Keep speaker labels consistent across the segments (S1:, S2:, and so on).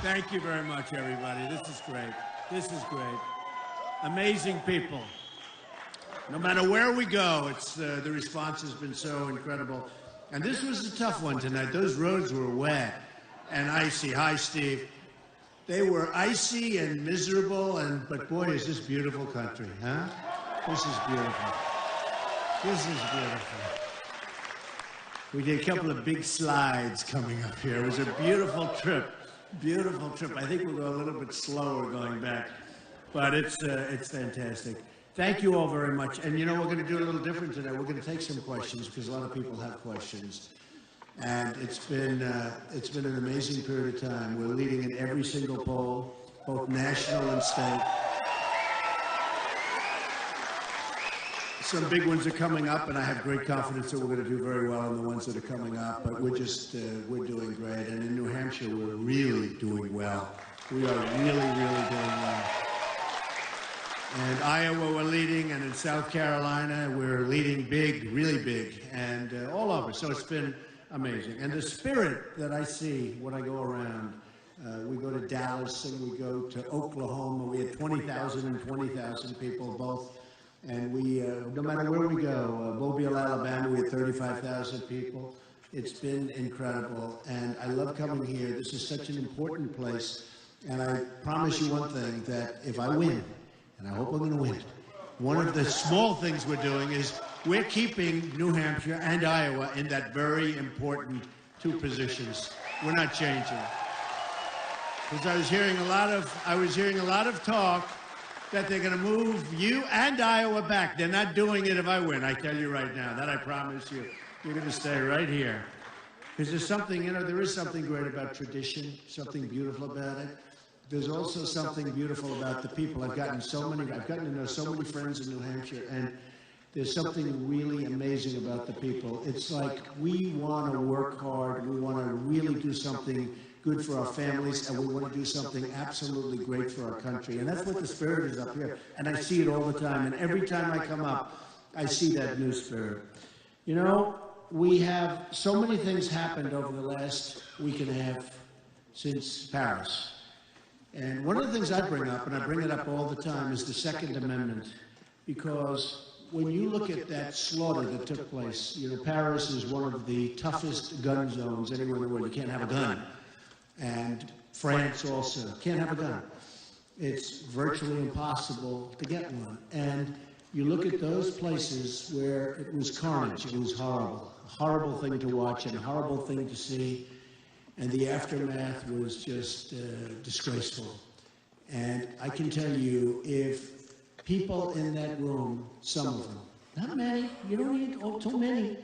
S1: Thank you very much, everybody. This is great. This is great. Amazing people. No matter where we go, it's the response has been so incredible. And this was a tough one tonight. Those roads were wet and icy. Hi, Steve. They were icy and miserable, but boy, is this beautiful country, huh? This is beautiful. This is beautiful. We did a couple of big slides coming up here. It was a beautiful trip. Beautiful trip. I think we'll go a little bit slower going back, but it's fantastic. Thank you all very much. And you know, we're going to do a little different today. We're going to take some questions because a lot of people have questions. And it's been an amazing period of time. We're leading in every single poll, both national and state. Some big ones are coming up, and I have great confidence that we're going to do very well in the ones that are coming up. But we're doing great. And in New Hampshire, we're really doing well. We are really doing well. And Iowa, we're leading, and in South Carolina, we're leading big, really big, and all over. So it's been amazing. And the spirit that I see when I go around, we go to Dallas and we go to Oklahoma. We had 20,000 and 20,000 people both. And we, no matter where we go, Mobile, Alabama, we had 35,000 people. It's been incredible. And I love coming here. This is such an important place. And I promise you one thing, that if I win, and I hope I'm going to win, one of the small things we're doing is we're keeping New Hampshire and Iowa in that very important two positions. We're not changing. Because I was hearing a lot of talk that they're going to move you and Iowa back. They're not doing it if I win. I tell you right now, that I promise you. You're going to stay right here. Because there's something, you know, there is something great about tradition, something beautiful about it. There's also something beautiful about the people. I've gotten to know so many friends in New Hampshire, and there's something really amazing about the people. It's like we want to work hard, we want to really do something good for our families, and we want to do something absolutely great for our country. And that's what the spirit is up here. And I see it all the time. And every time I come up, I see that new spirit. You know, we have so many things happened over the last week and a half since Paris. And one of the things I bring up, and I bring it up all the time, is the Second Amendment. Because when you look at that slaughter that took place, you know, Paris is one of the toughest gun zones anywhere in the world. You can't have a gun. And France also can't have a gun. It's virtually impossible to get one. And you look at those places where it was carnage, it was horrible. A horrible thing to watch and a horrible thing to see. And the aftermath was just disgraceful. And I can tell you, if people in that room, some of them, not many, you don't need too many,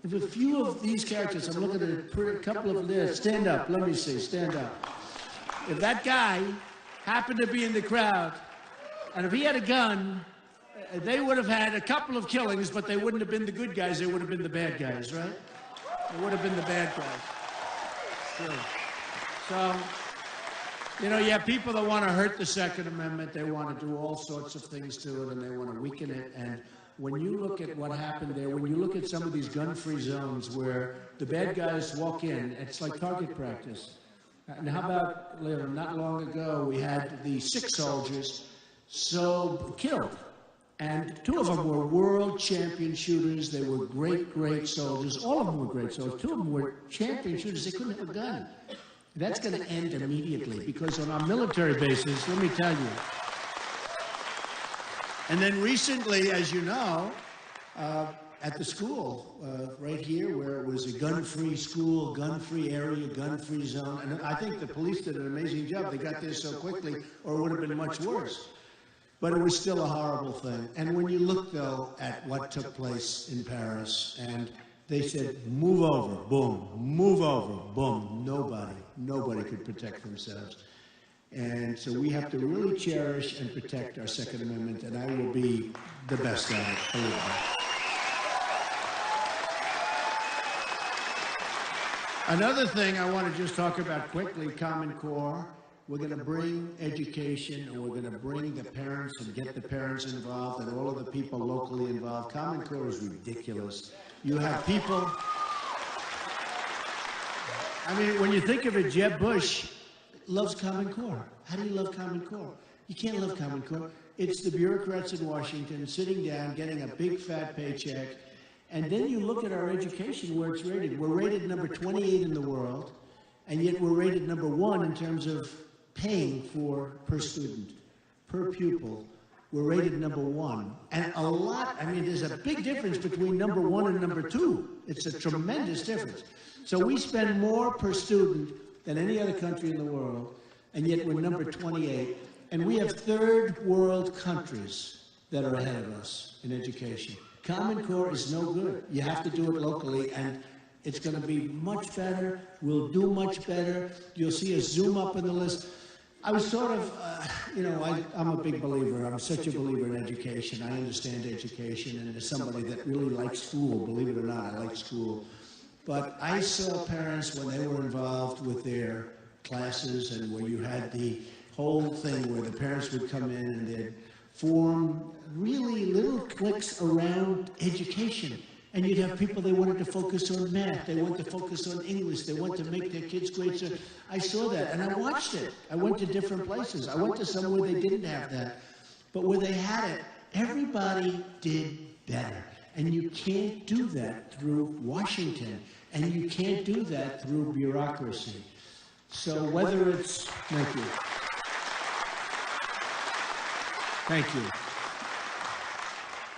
S1: if a few of these characters, I'm looking at a couple of them, stand up, let me see, stand up. If that guy happened to be in the crowd, and if he had a gun, they would have had a couple of killings, but they wouldn't have been the good guys, they would have been the bad guys, right? They would have been the bad guys. Sure. So, you know, you have people that want to hurt the Second Amendment, they want to do all sorts of things to it, and they want to weaken it, and when you look at what happened there, when you look at some of these gun-free zones where the bad guys walk in, it's like target practice. And how about, not long ago, we had the 6 soldiers killed. And 2 of them were world champion shooters. They were great soldiers. All of them were great soldiers. 2 of them were champion shooters. They couldn't have a gun. That's going to end immediately because on our military bases, let me tell you, and then recently, as you know, at the school right here, where it was a gun-free school, gun-free area, gun-free zone, and I think the police did an amazing job. They got there so quickly, or it would have been much worse. But it was still a horrible thing. And when you look, though, at what took place in Paris, and they said, move over, boom, move over, boom, nobody could protect themselves. And so we have to really cherish and protect our Second Amendment, and I will be the best at it. Believe me. Another thing I want to just talk about quickly, Common Core. We're going to bring education, and we're going to bring the parents and get the parents involved and all of the people locally involved. Common Core is ridiculous. You have people, I mean, when you think of it, Jeb Bush, loves Common Core. How do you love Common Core? You can't love Common Core. It's the bureaucrats in Washington sitting down, getting a big fat paycheck, and then you look at our education where it's rated. We're rated number 28 in the world, and yet we're rated number 1 in terms of paying for per student, per pupil. We're rated number 1. And a lot, I mean, there's a big difference between number 1 and number 2. It's a tremendous difference. So we spend more per student than any other country in the world, and yet we're number 28. And we have third world countries that are ahead of us in education. Common Core is no good. You have to do it locally, and it's going to be much better. We'll do much better. You'll see us zoom up in the list. I was sort of, I'm a big believer. I'm such a believer in education. I understand education, and as somebody that really likes school, believe it or not, I like school. But I saw parents when they were involved with their classes and where you had the whole thing where the parents would come in and they'd form really little cliques around education. And you'd have people, they wanted to focus on math, they wanted to focus on English, they wanted to make their kids great. So I saw that and I watched it. I went to different places. I went to some where they didn't have that. But where they had it, everybody did better. And you can't do that through Washington. And you can't do that through bureaucracy. So whether it's, thank you. Thank you.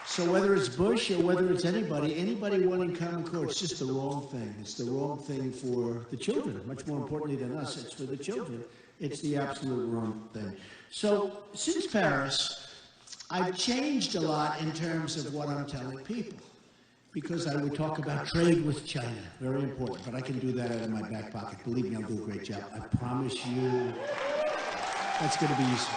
S1: So whether it's Bush or whether it's anybody wanting Common Core, it's just the wrong thing. It's the wrong thing for the children. Much more importantly than us, it's for the children. It's the absolute wrong thing. So since Paris, I've changed a lot in terms of what I'm telling people. Because I would talk about trade with China. Very important. But I can do that out of my back pocket. Believe me, I'll do a great job. I promise you that's going to be easy.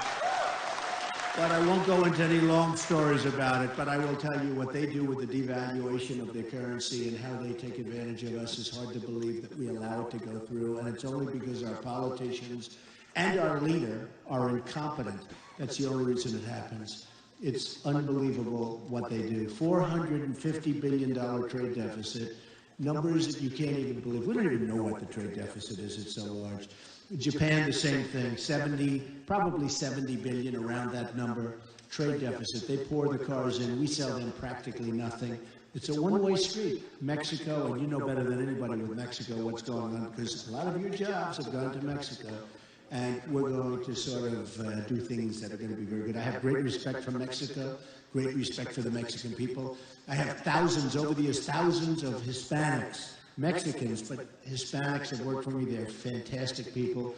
S1: But I won't go into any long stories about it, but I will tell you what they do with the devaluation of their currency and how they take advantage of us is hard to believe that we allow it to go through, and it's only because our politicians and our leader are incompetent. That's the only reason it happens. It's unbelievable what they do. $450 billion trade deficit, numbers that you can't even believe. We don't even know what the trade deficit is, it's so large. Japan, the same thing, probably 70 billion, around that number, trade deficit. They pour the cars in, we sell them practically nothing. It's a one-way street. Mexico, and you know better than anybody with Mexico what's going on, because a lot of your jobs have gone to Mexico. And we're going to sort of do things that are going to be very good. I have great respect for Mexico, great respect for the Mexican people. I have thousands, over the years, thousands of Hispanics, Mexicans, but Hispanics have worked for me. They're fantastic people.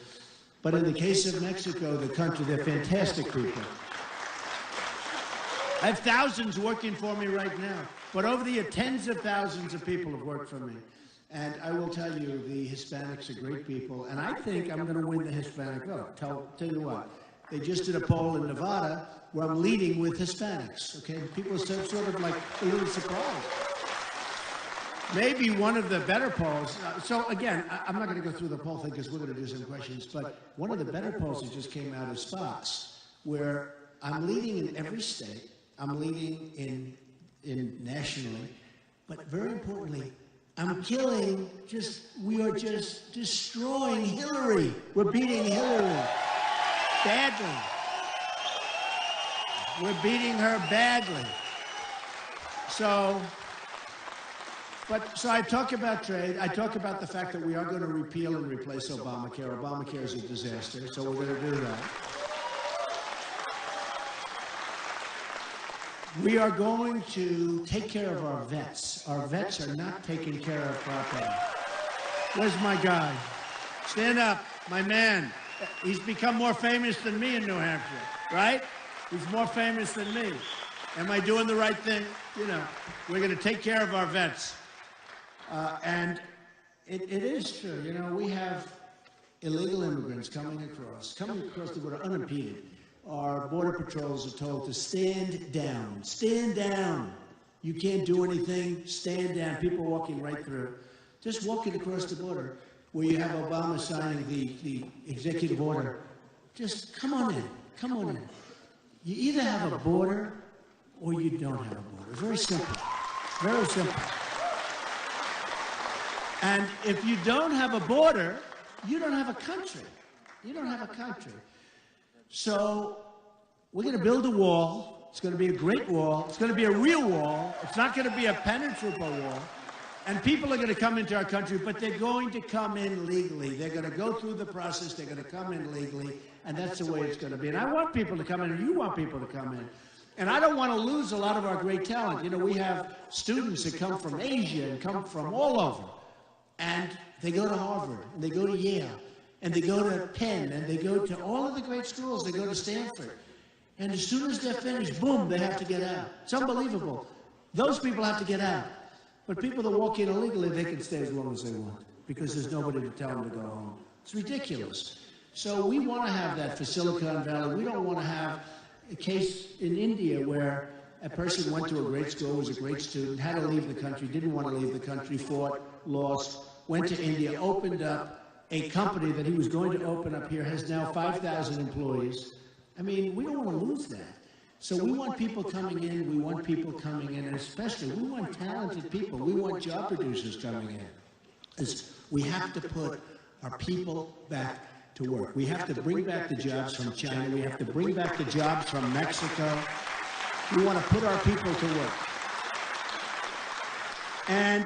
S1: But in the case of Mexico, the country, they're fantastic people. I have thousands working for me right now. But over the years, tens of thousands of people have worked for me. And I will tell you, the Hispanics are great people. And I think I'm going to win the Hispanic vote. Tell you what. They just did a poll in Nevada where I'm leading with Hispanics. Okay? People are sort of like a little surprised. Maybe one of the better polls. So again, I'm not going to go through the poll thing because we're going to do some questions. But one of the better polls that just came out is Fox, where I'm leading in every state. I'm leading in nationally. But very importantly, I'm killing, we are just destroying Hillary. We're beating Hillary badly. We're beating her badly. So I talk about trade. I talk about the fact that we are going to repeal and replace Obamacare. Obamacare is a disaster, so we're going to do that. We are going to take care of our vets. Our vets are not taken care of properly. Where's my guy? Stand up, my man. He's become more famous than me in New Hampshire, right? He's more famous than me. Am I doing the right thing? You know, we're going to take care of our vets. And it is true. You know, we have illegal immigrants coming across the border unimpeded. Our border patrols are told to stand down. Stand down. You can't do anything. Stand down. People walking right through. Just walking across the border where you have Obama signing the executive order. Just come on in. Come on in. You either have a border or you don't have a border. Very simple. Very simple. And if you don't have a border, you don't have a country. You don't have a country. So we're going to build a wall. It's going to be a great wall. It's going to be a real wall. It's not going to be a penetrable wall. And people are going to come into our country, but they're going to come in legally. They're going to go through the process. They're going to come in legally, and that's the way it's going to be. And I want people to come in, and you want people to come in. And I don't want to lose a lot of our great talent. You know, we have students that come from Asia and come from all over. And they go to Harvard, and they go to Yale, and they go to Penn, and they go to all of the great schools. They go to Stanford. And as soon as they're finished, boom, they have to get out. It's unbelievable. Those people have to get out. But people that walk in illegally, they can stay as long as they want because there's nobody to tell them to go home. It's ridiculous. So we want to have that for Silicon Valley. We don't want to have a case in India where a person went to a great school, was a great student, had to leave the country, didn't want to leave the country, fought, lost, went to India, opened up a company that he was going to open up here, has now 5,000 employees. I mean, we don't want to lose that. So we want people coming in, we want people coming in, and especially we want talented people. We want job producers coming in. We have to put our people back to work. We have to bring back the jobs from China. We have to bring back the jobs from Mexico. We want to put our people to work. And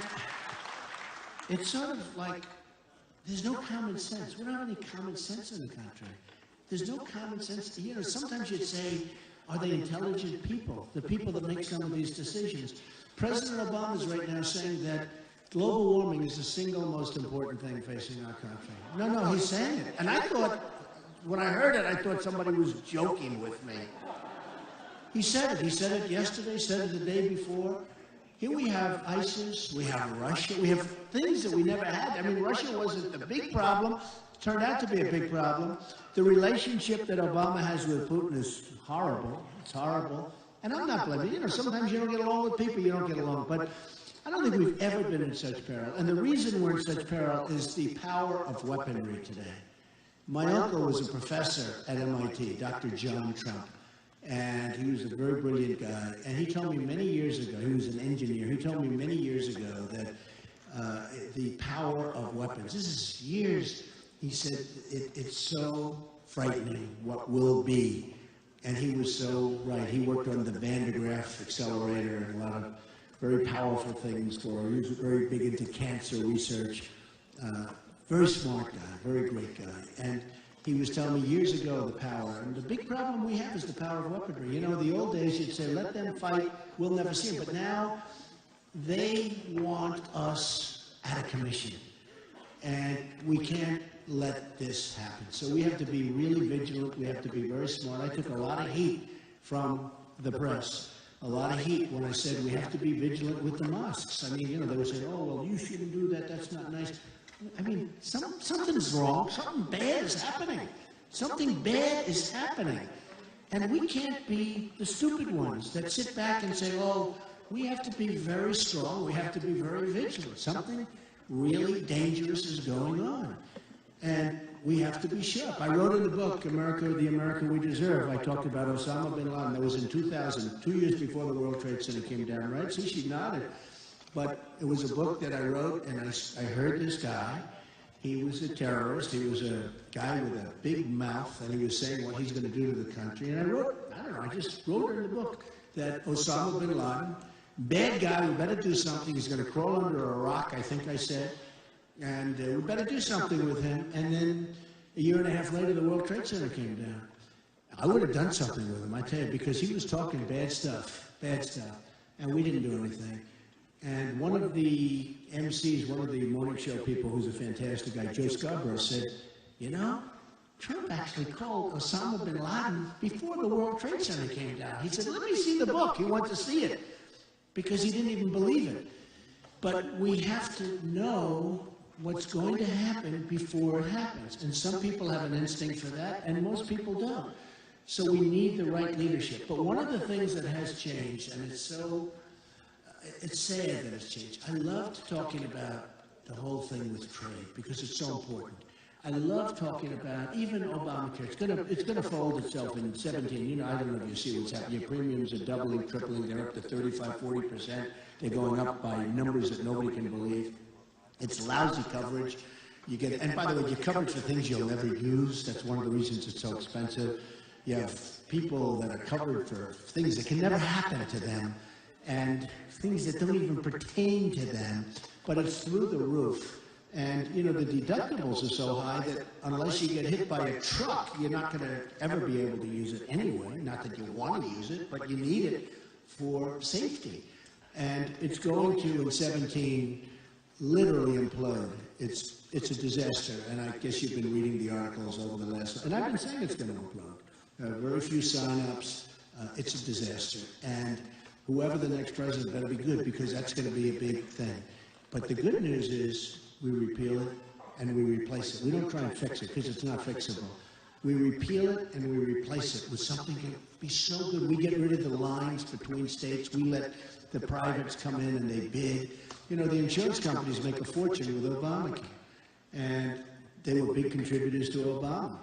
S1: it's sort of like there's no common sense. We don't have any common sense in the country. There's no common sense. You know, sometimes you'd say, are they intelligent people, the people that make some of these decisions? President Obama is right now saying that global warming is the single most important thing facing our country. No, he's saying it. And I thought, when I heard it, I thought somebody was joking with me. He said it. He said it yesterday, said it the day before. Here we have ISIS, we have Russia, we have things that we never had. I mean, Russia wasn't the big problem. It turned out to be a big problem. The relationship that Obama has with Putin is horrible. It's horrible. And I'm not blaming. You know, sometimes you don't get along with people, you don't get along. But I don't think we've ever been in such peril. And the reason we're in such peril is the power of weaponry today. My uncle was a professor at MIT, Dr. John Trump. And he was a very brilliant guy. And he told me many years ago, he was an engineer, he told me many years ago that the power of weapons, this is years, he said, it's so frightening what will be. And he was so right. He worked on the Van de Graaff accelerator and a lot of very powerful things for him. He was very big into cancer research. Very smart guy, very great guy. And he was telling me years ago the power. And the big problem we have is the power of weaponry. You know, the old days you'd say, let them fight, we'll never see them. But now they want us at a commission. And we can't let this happen. So we have to be really vigilant. We have to be very smart. I took a lot of heat from the press. A lot of heat when I said we have to be vigilant with the mosques. I mean, you know, they would say, oh, well, you shouldn't do that. That's not nice. I mean, something's wrong. Something bad is happening. Something bad is happening. And we can't be the stupid ones that sit back and say, oh, we have to be very strong. We have to be very vigilant. Something really dangerous is going on. And we have to be sharp. I wrote in the book, America, the America We Deserve. I talked about Osama bin Laden. That was in 2000, 2 years before the World Trade Center came down, right? See, she nodded. But it was a book that I wrote, and I heard this guy. He was a terrorist. He was a guy with a big mouth, and he was saying what he's going to do to the country. And I just wrote in the book that Osama bin Laden, bad guy, we better do something. He's going to crawl under a rock, I think I said. And we better do something with him. And then a year and a half later, the World Trade Center came down. I would have done something with him, I tell you, because he was talking bad stuff, and we didn't do anything. And one of the MCs, one of the morning show people, who's a fantastic guy, Joe Scarborough, said, you know, Trump actually called Osama bin Laden before the World Trade Center came down. He said, let me see the book. He wanted to see it because he didn't even believe it. But we have to know what's going to happen before it happens. And some people have an instinct for that, and most people don't. So we need the right leadership. But one of the things that has changed, and it's sad that it's changed. I loved talking about the whole thing with trade because it's so important. I love talking about even Obamacare. It's gonna fold itself in 17. You know, I don't know if you see what's happening. Your premiums are doubling, tripling. They're up to 35, 40%. They're going up by numbers that nobody can believe. It's lousy coverage. You get, and by the way, you're covered for things you'll never use. That's one of the reasons it's so expensive. You have people that are covered for things that can never happen to them, and things that don't even pertain to them, but it's through the roof. And, you know, the deductibles are so high that unless you get hit by a truck, you're not going to ever be able to use it anyway. Not that you want to use it, but you need it for safety. And it's going to, in 17, literally implode. It's a disaster. And I guess you've been reading the articles over the last, and I've been saying it's going to implode. Very few sign-ups. It's a disaster. And whoever the next president better be good, because that's going to be a big thing. But the good news is, we repeal it and we replace it. We don't try and fix it because it's not fixable. We repeal it and we replace it with something that would be so good. We get rid of the lines between states. We let the privates come in and they bid. You know, the insurance companies make a fortune with Obamacare. And they were big contributors to Obama.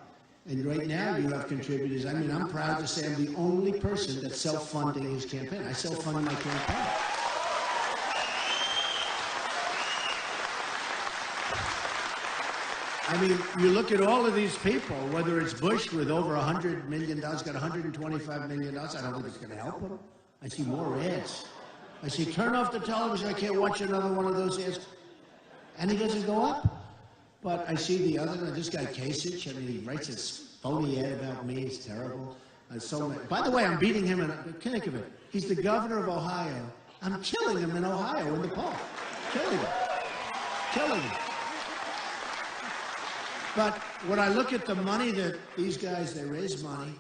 S1: And right now you have contributors. I mean, I'm proud to say I'm the only person that's self-funding his campaign. I self-fund my campaign. I mean, you look at all of these people, whether it's Bush with over $100 million, got $125 million, I don't think it's going to help him. I see more ads. I see, turn off the television, I can't watch another one of those ads. And he doesn't go up. But I see the other, this guy Kasich, I mean, he writes this phony ad about me, it's terrible. By the way, I'm beating him, think of it. He's the governor of Ohio. I'm killing him in Ohio in the poll. Killing him. Killing him. But when I look at the money that these guys, they raise money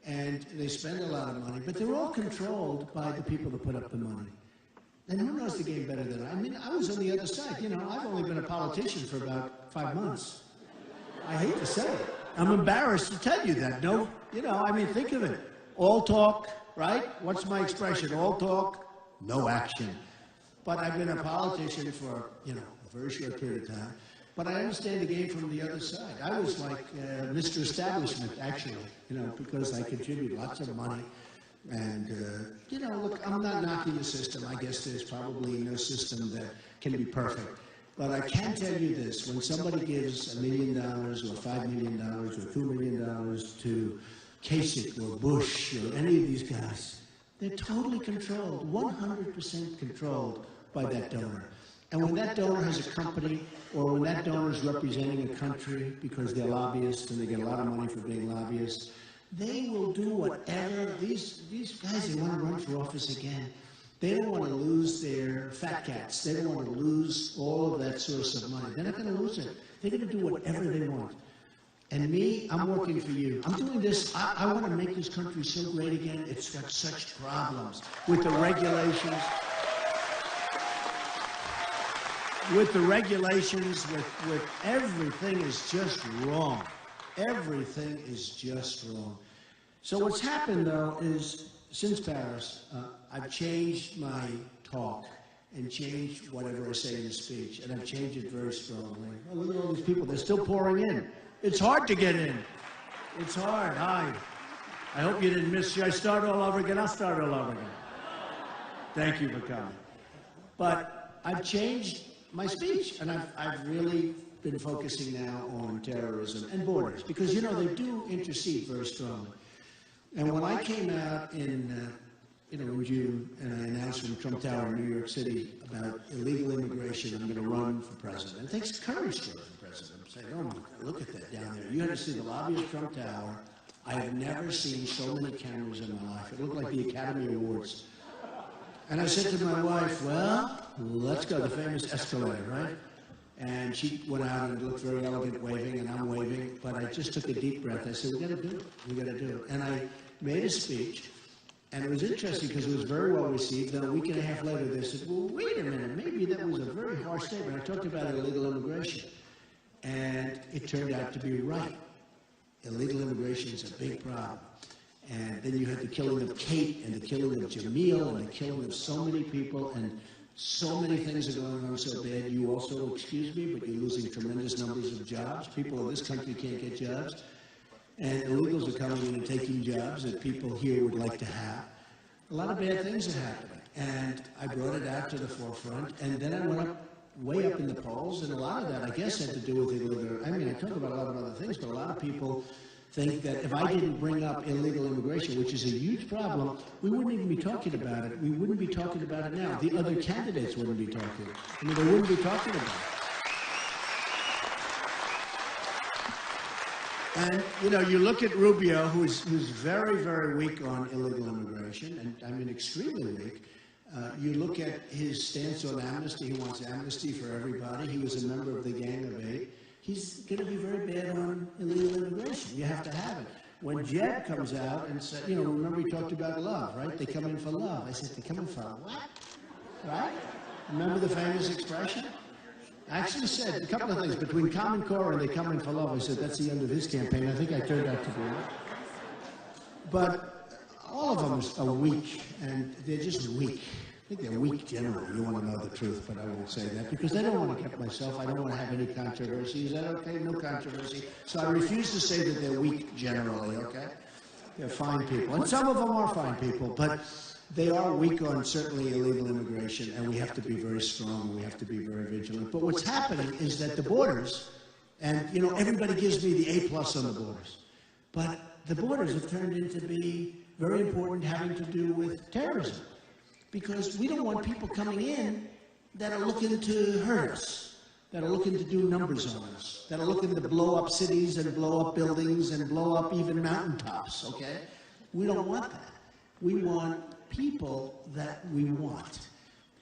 S1: and they spend a lot of money, but they're all controlled by the people that put up the money. And who knows the game better than I? I mean, I was on the other side. You know, I've only been a politician for about 5 months. I hate to say it. I'm embarrassed to tell you that. No, you know, I mean, think of it. All talk, right? What's my expression? All talk, no action. But I've been a politician for, you know, a very short period of time. But I understand the game from the other side. I was like Mr. Establishment, actually, you know, because I contribute lots of money. And, you know, look, I'm not knocking the system. I guess there's probably no system that can be perfect. But I can tell you this. When somebody gives $1 million or $5 million or $2 million to Kasich or Bush or any of these guys, they're totally controlled, 100% controlled by that donor. And when that donor has a company, or when that donor is representing a country because they're lobbyists and they get a lot of money for being lobbyists, they will do whatever. These guys, they want to run for office again. They don't want to lose their fat cats. They don't want to lose all of that source of money. They're not going to lose it. They're going to do whatever they want. And me, I'm working for you. I'm doing this. I want to make this country so great again. It's got such problems with the regulations. With the regulations, with everything is just wrong. Everything is just wrong. So what's happened, though, is since Paris, I've changed my talk and changed whatever I say in the speech, and I've changed it very strongly. Oh, look at all these people. They're still pouring in. It's hard to get in. It's hard. Hi. I hope you didn't miss. Should I start all over again? I'll start all over again. Thank you for coming. But I've changed my speech, and I've really been focusing now on terrorism and borders, because, you know, they do intercede very strongly. And when I came out in June, and I announced from Trump Tower in New York City about illegal immigration, I'm going to run for president. It takes courage to run for president. I'm saying, oh my God, look at that down there. You had to see the lobby of Trump Tower. I have never seen so many cameras in my life. It looked like the Academy Awards. And I said to my wife, well, let's go, the famous escalator, right? And she went out and looked very elegant waving, and I'm waving, but I just took a deep breath. I said, we got to do it. We got to do it. And I made a speech, and it was interesting because it was very well received. Then a week and a half later, they said, well, wait a minute, maybe that was a very harsh statement. I talked about illegal immigration, and it turned out to be right. Illegal immigration is a big problem. And then you had the killing of Kate, and the killing of Jamil, and the killing of so many people, and so many things are going on so bad. You also, excuse me, but you're losing tremendous numbers of jobs. People in this country can't get jobs. And illegals are coming in and taking jobs that people here would like to have. A lot of bad things are happening. And I brought it out to the forefront. And then I went up way up in the polls, and a lot of that, I guess, had to do with illegal. I mean, I talk about a lot of other things, but a lot of people think that if I didn't bring up illegal immigration, which is a huge problem, we wouldn't even be talking about it. We wouldn't be talking about it now. The other candidates wouldn't be talking. I mean, they wouldn't be talking about it. And, you know, you look at Rubio, who's very, very weak on illegal immigration, and I mean extremely weak. You look at his stance on amnesty. He wants amnesty for everybody. He was a member of the Gang of Eight. He's going to be very bad on illegal immigration. You have to have it. When Jeb comes out and said, you know, remember he talked about love, right? They come in for love. I said, they come in for what? Right? Remember the famous expression? I actually said a couple of things. Between Common Core and they come in for love, I said, that's the end of his campaign. I think I turned out to be right. But all of them are weak, and they're just weak. I think they're weak generally. You want to know the truth, but I won't say that because I don't want to get myself. I don't want to have any controversy. Is that okay? No controversy. So I refuse to say that they're weak generally, okay? They're fine people. And some of them are fine people, but they are weak on certainly illegal immigration, and we have to be very strong. We have to be very vigilant. But what's happening is that the borders, and, you know, everybody gives me the A+ on the borders, but the borders have turned into be very important, having to do with terrorism. Because we don't want people coming in that are looking to hurt us, that are looking to do numbers on us, that are looking to blow up cities and blow up buildings and blow up even mountaintops, okay? We don't want that. We want people that we want.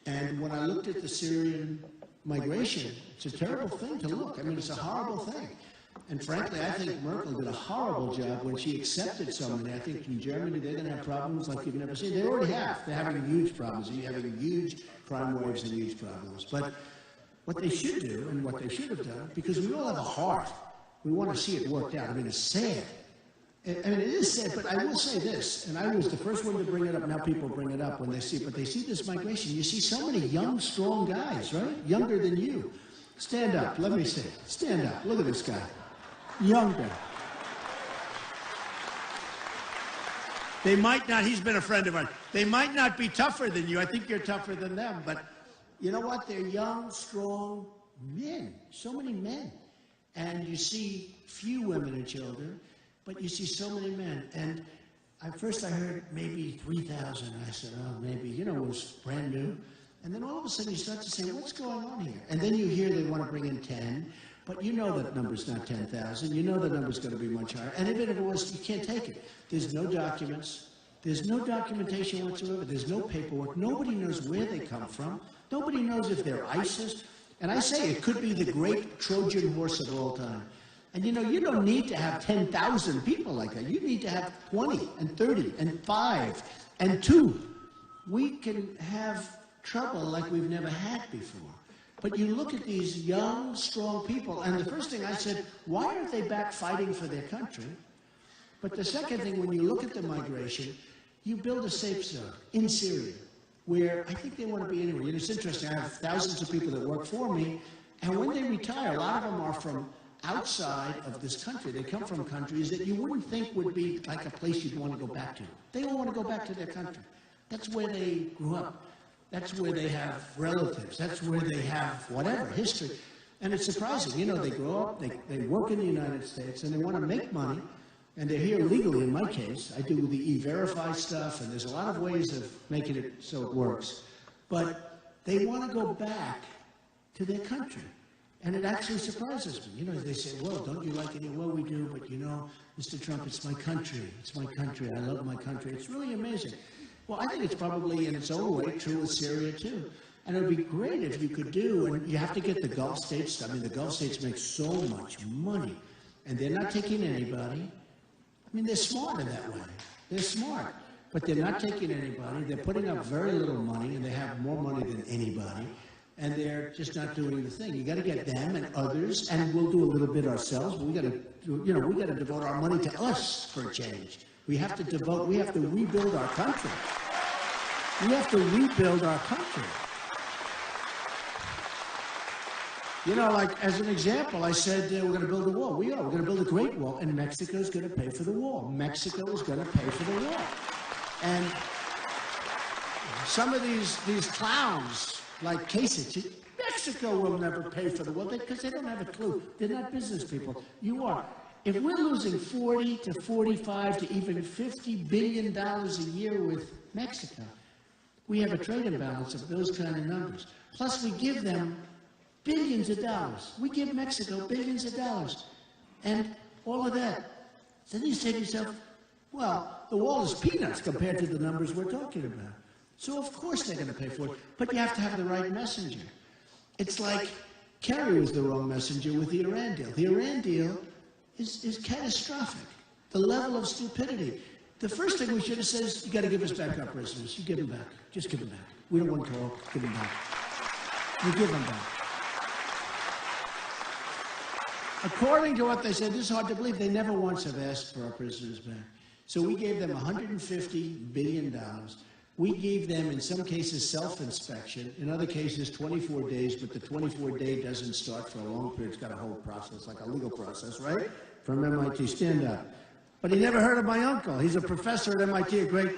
S1: And when I looked at the Syrian migration, it's a terrible thing to look. I mean, it's a horrible thing. And frankly, I think Merkel did a horrible job when she accepted so many. I think in Germany, they're going to have problems like you've never seen. They already have. They're having huge problems. You're having huge crime waves and huge problems. But what they should do, and what they should have done, because we all have a heart, we want to see it worked out. I mean, it's sad. I mean, it is sad, but I will say this, and I was the first one to bring it up. Now people bring it up when they see it. But they see this migration. You see so many young, strong guys, right? Younger than you. Stand up. Let me see. Stand up. Look at this guy. Younger. They might not, he's been a friend of ours, they might not be tougher than you. I think you're tougher than them, but you know what? They're young, strong men, so many men. And you see few women and children, but you see so many men. And at first I heard maybe 3,000. I said, oh, maybe, you know, it was brand new. And then all of a sudden you start to say, what's going on here? And then you hear they want to bring in 10. But you know that number's not 10,000. You know the number's going to be much higher. And even if it was, you can't take it. There's no documents. There's no documentation whatsoever. There's no paperwork. Nobody knows where they come from. Nobody knows if they're ISIS. And I say it could be the great Trojan horse of all time. And you know, you don't need to have 10,000 people like that. You need to have 20 and 30 and 5 and 2. We can have trouble like we've never had before. But you look at these young, strong people, and the first thing I said, why aren't they back fighting for their country? But the second thing, when you look at the migration, you build a safe zone in Syria, where I think they want to be anywhere. You know, it's interesting, I have thousands of people that work for me, and when they retire, a lot of them are from outside of this country. They come from countries that you wouldn't think would be like a place you'd want to go back to. They all want to go back to their country. That's where they grew up. That's where they have relatives. That's where they have whatever, history. And it's surprising. You know, they grow up, they work in the United States, and they want to make money, and they're here legally in my case. I do the E-Verify stuff, and there's a lot of ways of making it so it works. But they want to go back to their country. And it actually surprises me. You know, they say, well, don't you like it? Well, we do, but you know, Mr. Trump, it's my country. It's my country. I love my country. It's really amazing. Well, I think it's probably in its own way true with Syria, too. And it would be great if you could do, and you have to get the Gulf states. I mean, the Gulf states make so much money, and they're not taking anybody. I mean, they're smart in that way. They're smart, but they're not taking anybody. They're putting up very little money, and they have more money than anybody, and they're just not doing the thing. You got to get them and others, and we'll do a little bit ourselves. We got to, you know, we got to devote our money to us for a change. We have to devote. We have to rebuild our country. We have to rebuild our country. You know, like, as an example, I said we're going to build a wall. We are. We're going to build a great wall, and Mexico's going to pay for the wall. Mexico is going to pay for the wall. And some of these clowns, like Kasich, they're Mexico will never pay for the wall because they don't have a clue. They're not business people. You are. If we're losing 40 to 45 to even $50 billion a year with Mexico, we have a trade imbalance of those kind of numbers. Plus, we give them billions of dollars. We give Mexico billions of dollars. And all of that. Then you say to yourself, well, the wall is peanuts compared to the numbers we're talking about. So of course they're going to pay for it. But you have to have the right messenger. It's like Kerry was the wrong messenger with the Iran deal. The Iran deal is catastrophic. The level of stupidity. The first thing we should have said is, you got to give us back our prisoners. You give them back. Just give them back. We don't want to talk. Give them back. You give them back. According to what they said, this is hard to believe, they never once have asked for our prisoners back. So we gave them $150 billion. We gave them, in some cases, self-inspection. In other cases, 24 days, but the 24-day doesn't start for a long period. It's got a whole process, like a legal process, right? From MIT, stand up. But he never heard of my uncle. He's a professor at MIT, a great...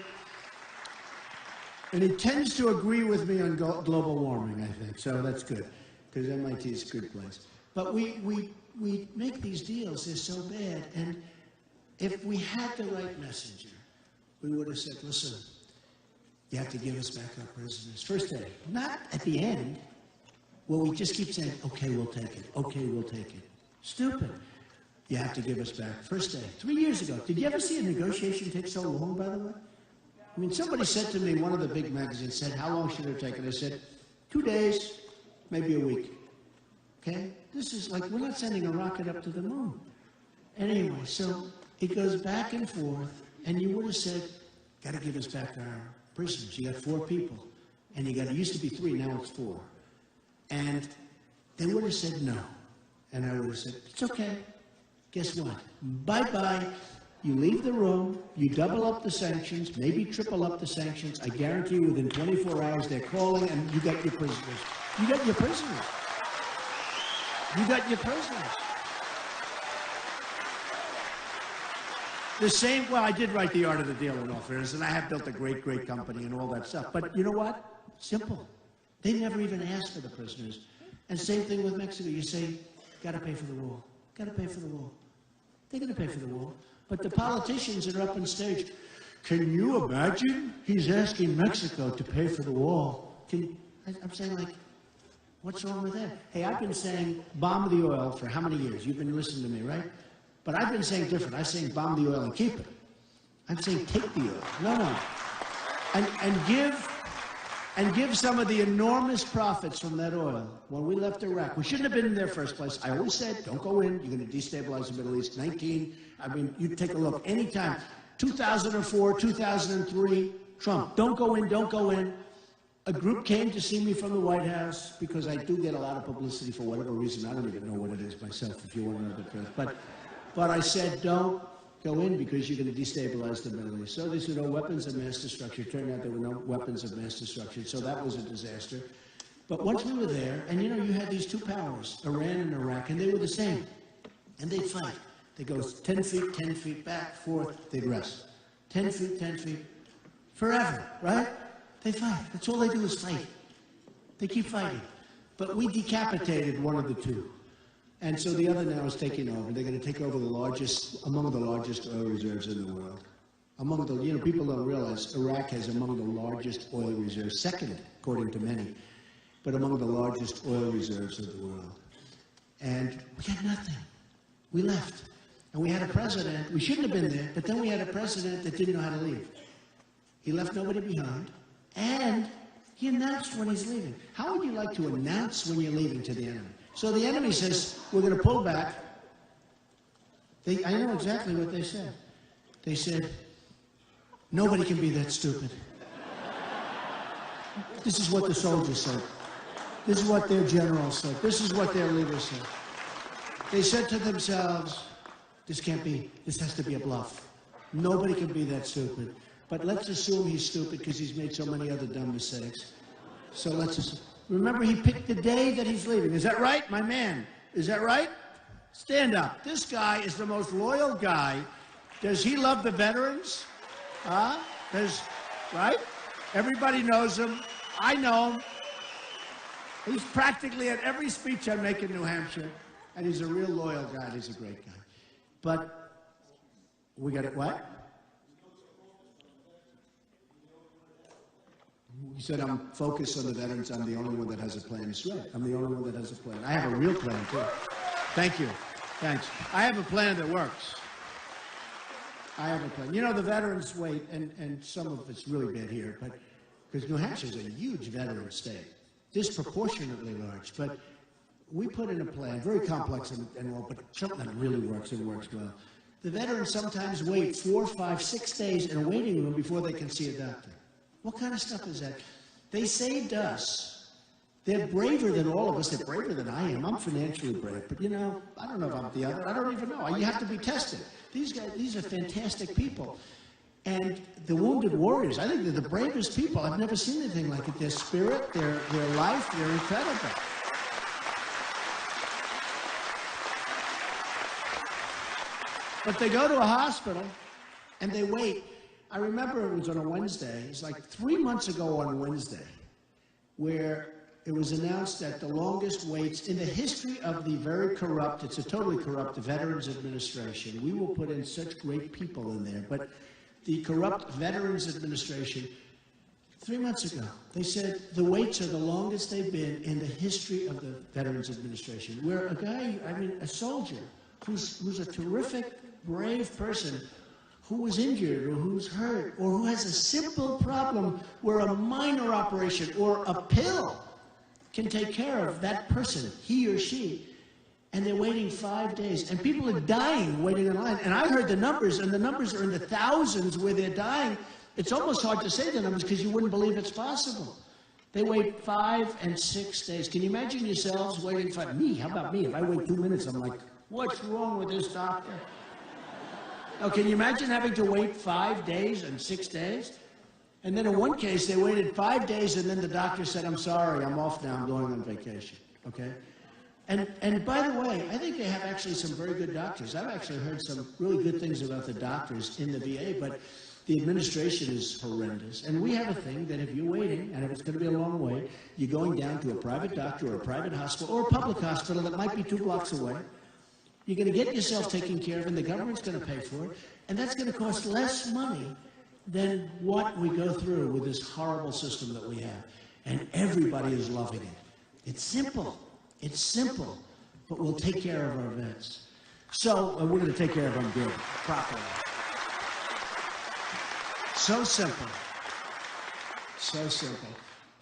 S1: And he tends to agree with me on global warming, I think. So that's good, because MIT is a good place. But we make these deals, they're so bad. And if we had the right messenger, we would have said, listen, you have to give us back our prisoners. First day, not at the end, where we just keep saying, okay, we'll take it. Okay, we'll take it. Stupid. You have to give us back. First day, 3 years ago. Did you ever see a negotiation take so long, by the way? I mean, somebody said to me, one of the big magazines said, how long should it take? And I said, 2 days, maybe a week. Okay? This is like, we're not sending a rocket up to the moon. Anyway, so it goes back and forth, and you would have said, got to give us back our prisoners. You got 4 people, and it used to be 3, now it's 4. And they would have said no. And I would have said, it's okay. Guess what? Bye-bye. You leave the room, you double up the sanctions, maybe triple up the sanctions. I guarantee you within 24 hours they're calling, and you got your prisoners. You got your prisoners. You got your prisoners. The same, well, I did write The Art of the Deal in all fairness, and I have built a great, great company and all that stuff. But you know what? Simple. They never even asked for the prisoners. And same thing with Mexico. You say, got to pay for the wall. Got to pay for the wall. They're going to pay for the wall. But the politicians that are up on stage, can you imagine? He's asking Mexico to pay for the wall. I'm saying, like, what's wrong with that? Hey, I've been saying bomb the oil for how many years? You've been listening to me, right? But I've been saying different. I'm saying bomb the oil and keep it. I'm saying take the oil. No. And give some of the enormous profits from that oil. When we left Iraq, we shouldn't have been in there first place. I always said, don't go in. You're going to destabilize the Middle East. I mean, you take a look. Anytime. 2004, 2003, Trump. Don't go in, don't go in. A group came to see me from the White House because I do get a lot of publicity for whatever reason. I don't even know what it is myself, if you want to know the truth. But I said, don't go in because you're going to destabilize the Middle East. So they said, no weapons of mass destruction. It turned out there were no weapons of mass destruction. So that was a disaster. But once we were there, and you had these 2 powers, Iran and Iraq, and they were the same. And they'd fight. They go 10 feet back, forth, they'd rest. 10 feet, forever, right? They fight. That's all they do is fight. They keep fighting. But we decapitated one of the 2. And so the other now is taking over. They're going to take over among the largest oil reserves in the world. People don't realize Iraq has among the largest oil reserves, second, according to many, but among the largest oil reserves of the world. And we had nothing. We left. And we had a president, we shouldn't have been there, but then we had a president that didn't know how to leave. He left nobody behind, and he announced when he's leaving. How would you like to announce when you're leaving to the enemy? So the enemy says, we're going to pull back. I know exactly what they said. They said, nobody can be that stupid. This is what the soldiers said. This is what their generals said. This is what their leaders said. They said to themselves, this can't be. This has to be a bluff. Nobody can be that stupid. But let's assume he's stupid because he's made so many other dumb mistakes. So let's assume. Remember, he picked the day that he's leaving. Is that right, my man? Is that right? Stand up. This guy is the most loyal guy. Does he love the veterans? Right? Everybody knows him. I know him. He's practically at every speech I make in New Hampshire, and he's a real loyal guy. He's a great guy. But we got it, what? He said, I'm focused on the veterans. I'm the only one that has a plan. It's right. I'm the only one that has a plan. I have a real plan, too. Thank you. Thanks. I have a plan that works. I have a plan. You know, the veterans wait, and some of it's really bad here, but because New Hampshire's a huge veteran state, disproportionately large. But we put in a plan, very complex and all, but something that really works and works well. The veterans sometimes wait 4, 5, 6 days in a waiting room before they can see a doctor. What kind of stuff is that? They saved us. They're braver than all of us. They're braver than I am. I'm financially brave, but you know, I don't know if I'm the other. I don't even know. You have to be tested. These guys, these are fantastic people. And the Wounded Warriors, I think they're the bravest people. I've never seen anything like it. Their spirit, their life, they're incredible. But they go to a hospital and they wait. I remember it was on a Wednesday. It was like 3 months ago on Wednesday, where it was announced that the longest waits in the history of the very corrupt, it's a totally corrupt Veterans Administration. We will put in such great people in there, but the corrupt Veterans Administration, 3 months ago, they said the waits are the longest they've been in the history of the Veterans Administration, where a guy, I mean, a soldier, who's a terrific, brave person, who was injured or who's hurt or who has a simple problem where a minor operation or a pill can take care of that person, he or she, and they're waiting 5 days. And people are dying waiting in line. And I heard the numbers, and the numbers are in the thousands where they're dying. It's almost hard to say the numbers because you wouldn't believe it's possible. They wait 5 and 6 days. Can you imagine yourselves waiting for me? How about me? If I wait 2 minutes, I'm like, what's wrong with this doctor? Now, can you imagine having to wait 5 days and 6 days? And then in one case, they waited 5 days, and then the doctor said, I'm sorry, I'm off now, I'm going on vacation, okay? And by the way, I think they have actually some very good doctors. I've actually heard some really good things about the doctors in the VA, but the administration is horrendous. And we have a thing that if you're waiting, and if it's going to be a long wait, you're going down to a private doctor or a private hospital or a public hospital that might be 2 blocks away. You're going to get yourself taken care of, and the government's going to pay for it, and that's going to cost less money than what we go through with this horrible system that we have. And everybody is loving it. It's simple. It's simple, but we'll take care of our vets. So we're going to take care of them good, properly. So simple. So simple.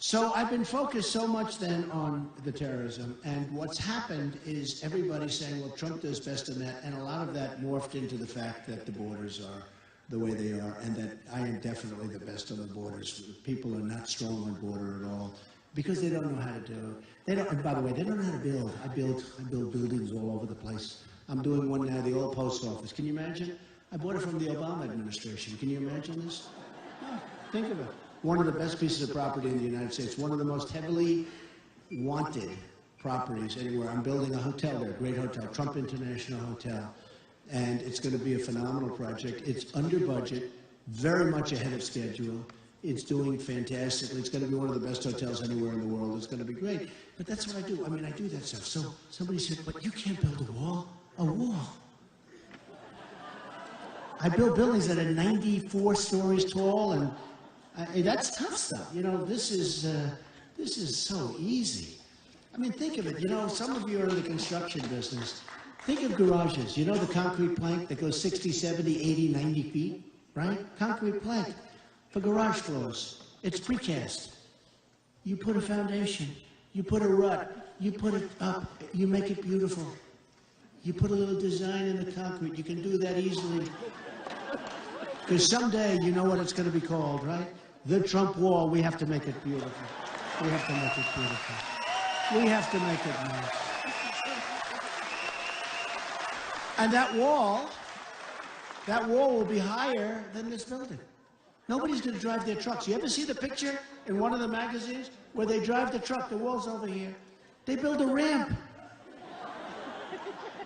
S1: So I've been focused so much then on the terrorism, and what's happened is everybody's saying, well, Trump does best in that, and a lot of that morphed into the fact that the borders are the way they are, and that I am definitely the best on the borders. People are not strong on border at all, because they don't know how to do it. They don't, and by the way, they don't know how to build. I build buildings all over the place. I'm doing one now, the old post office. Can you imagine? I bought it from the Obama administration. Can you imagine this? No, think of it. One of the best pieces of property in the United States, one of the most heavily wanted properties anywhere. I'm building a hotel there, a great hotel, Trump International Hotel, and it's going to be a phenomenal project. It's under budget, very much ahead of schedule. It's doing fantastically. It's going to be one of the best hotels anywhere in the world. It's going to be great. But that's what I do. I mean, I do that stuff. So somebody said, but you can't build a wall. A wall. I build buildings that are 94 stories tall, and that's tough stuff. You know, this is so easy. I mean, think of it. You know, some of you are in the construction business. Think of garages. You know the concrete plank that goes 60, 70, 80, 90 feet, right? Concrete plank for garage floors. It's precast. You put a foundation. You put a rut. You put it up. You make it beautiful. You put a little design in the concrete. You can do that easily. Because someday, you know what it's going to be called, right? The Trump wall. We have to make it beautiful. We have to make it beautiful. We have to make it nice. And that wall will be higher than this building. Nobody's going to drive their trucks. You ever see the picture in one of the magazines where they drive the truck? The wall's over here. They build a ramp.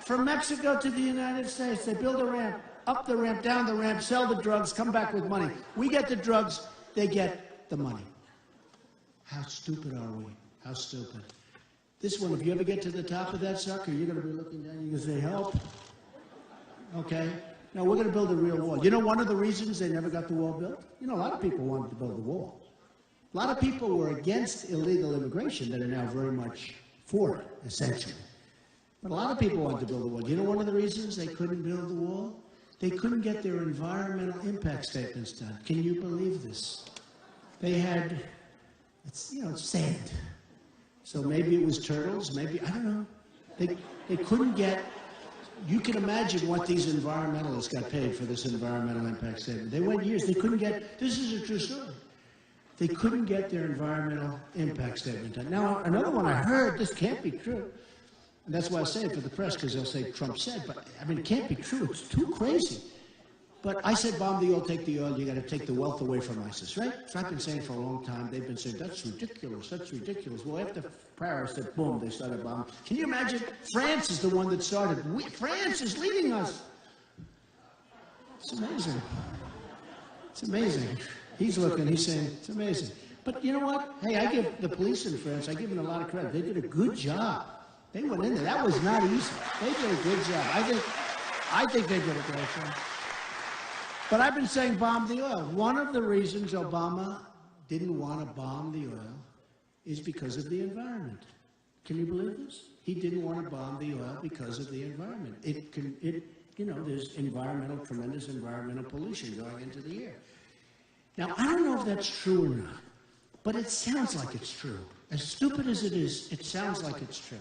S1: From Mexico to the United States, they build a ramp. Up the ramp, down the ramp, sell the drugs, come back with money. We get the drugs, they get the money. How stupid are we? How stupid. This one, if you ever get to the top of that sucker, you're going to be looking down, you're going to say, help. Okay? Now, we're going to build a real wall. You know one of the reasons they never got the wall built? You know, a lot of people wanted to build the wall. A lot of people were against illegal immigration that are now very much for it, essentially. But a lot of people wanted to build the wall. You know one of the reasons they couldn't build the wall? They couldn't get their environmental impact statements done. Can you believe this? They had, it's sand. So maybe it was turtles, maybe, I don't know. They couldn't get, you can imagine what these environmentalists got paid for this environmental impact statement. They went years, they couldn't get, this is a true story. They couldn't get their environmental impact statement done. Now, another one I heard, this can't be true. And that's why I say it for the press, because they'll say Trump said, but I mean, it can't be true. It's too crazy. But I said, bomb the oil, take the oil. You got to take the wealth away from ISIS, right? So I've been saying for a long time. They've been saying, that's ridiculous, that's ridiculous. Well, after Paris said, boom, they started bombing. Can you imagine? France is the one that started. France is leading us. It's amazing. It's amazing. He's looking, he's saying, it's amazing. But you know what? Hey, I give the police in France, I give them a lot of credit. They did a good job. They went in there. That was not easy. They did a good job. I think they did a great job. But I've been saying bomb the oil. One of the reasons Obama didn't want to bomb the oil is because of the environment. Can you believe this? He didn't want to bomb the oil because of the environment. There's tremendous environmental pollution going into the air. Now, I don't know if that's true or not, but it sounds like it's true. As stupid as it is, it sounds like it's true.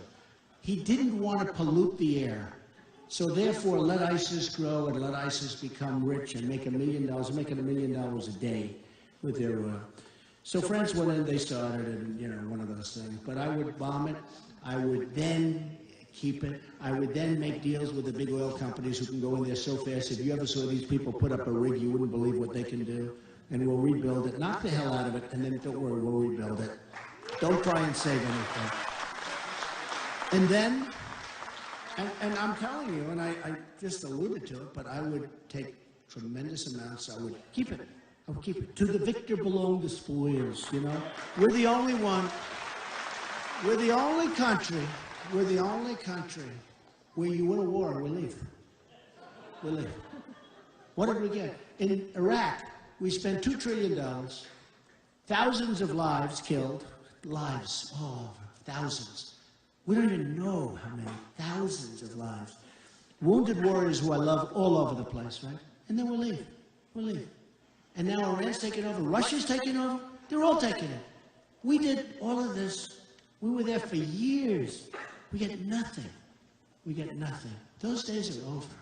S1: He didn't want to pollute the air, so therefore let ISIS grow and let ISIS become rich and make $1 million, making $1 million a day with their oil. So France went in, they started, and one of those things. But I would bomb it. I would then keep it. I would then make deals with the big oil companies who can go in there so fast. If you ever saw these people put up a rig, you wouldn't believe what they can do. And we'll rebuild it. Knock the hell out of it, and then don't worry, we'll rebuild it. Don't try and save anything. And then, and I'm telling you, and I just alluded to it, but I would take tremendous amounts. I would keep it. I would keep it. To the victor belong the spoils, We're the only one. We're the only country where you win a war and we leave. We leave. What did we get? In Iraq, we spent $2 trillion, thousands of lives killed, lives all over, thousands. We don't even know how many, thousands of lives. Wounded warriors who I love all over the place, right? And then we'll leave. We'll leave. And now Iran's taking over, Russia's taking over, they're all taking it. We did all of this. We were there for years. We get nothing. We get nothing. Those days are over.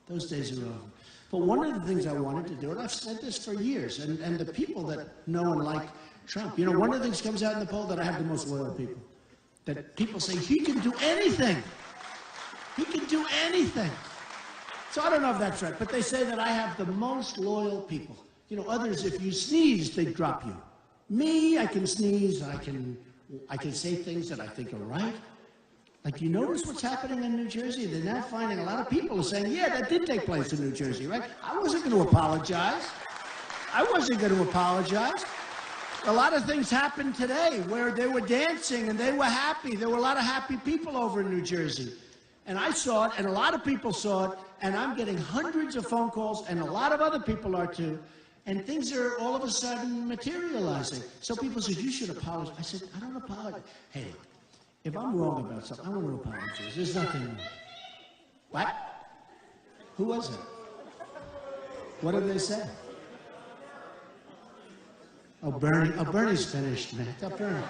S1: Those days are over. But one of the things I wanted to do, and I've said this for years, and the people that know and like Trump, one of the things comes out in the poll that I have the most loyal people. That people say, he can do anything. He can do anything. So I don't know if that's right, but they say that I have the most loyal people. Others, if you sneeze, they drop you. Me, I can sneeze, I can say things that I think are right. Like, you notice what's happening in New Jersey? They're now finding a lot of people are saying, yeah, that did take place in New Jersey, right? I wasn't going to apologize. I wasn't going to apologize. A lot of things happened today where they were dancing and they were happy. There were a lot of happy people over in New Jersey. And I saw it, and a lot of people saw it, and I'm getting hundreds of phone calls, and a lot of other people are too. And things are all of a sudden materializing. So people said, you should apologize. I said, I don't apologize. Hey, if I'm wrong about something, I want to apologize. There's nothing wrong. What? Who was it? What did they say? Oh, Bernie. Oh, Bernie's finished, man. Tell Bernie.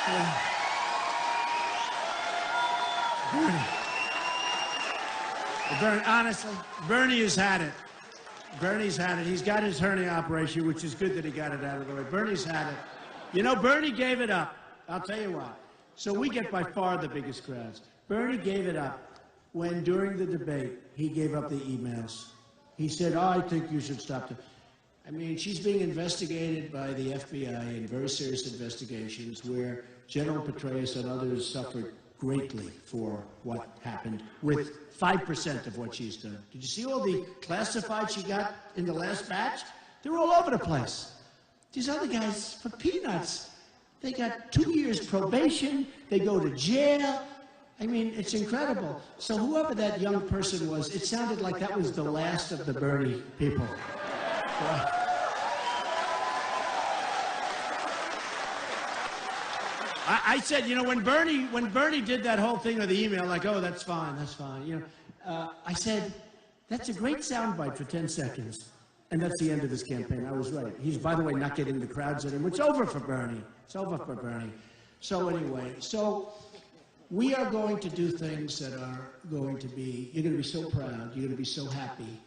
S1: Yeah. Bernie, honestly, Bernie has had it. Bernie's had it. He's got his hernia operation, which is good that he got it out of the way. Bernie's had it. Bernie gave it up. I'll tell you why. So we get by far the biggest crowds. Bernie gave it up when, during the debate, he gave up the emails. He said, I think you should stop. I mean, she's being investigated by the FBI in very serious investigations where General Petraeus and others suffered greatly for what happened with 5% of what she's done. Did you see all the classified she got in the last batch? They were all over the place. These other guys, for peanuts, They got 2 years probation. They go to jail. I mean, it's incredible. So whoever that young person was, it sounded like that was the last of the Bernie people. I said, you know, when Bernie did that whole thing with the email, like, oh, that's fine, you know, I said, that's a great soundbite for 10 seconds. And that's the end of his campaign. I was right. He's, by the way, not getting the crowds in him. It's over for Bernie. It's over for Bernie. So anyway, we are going to do things that are going to be, you're going to be so proud. You're going to be so happy.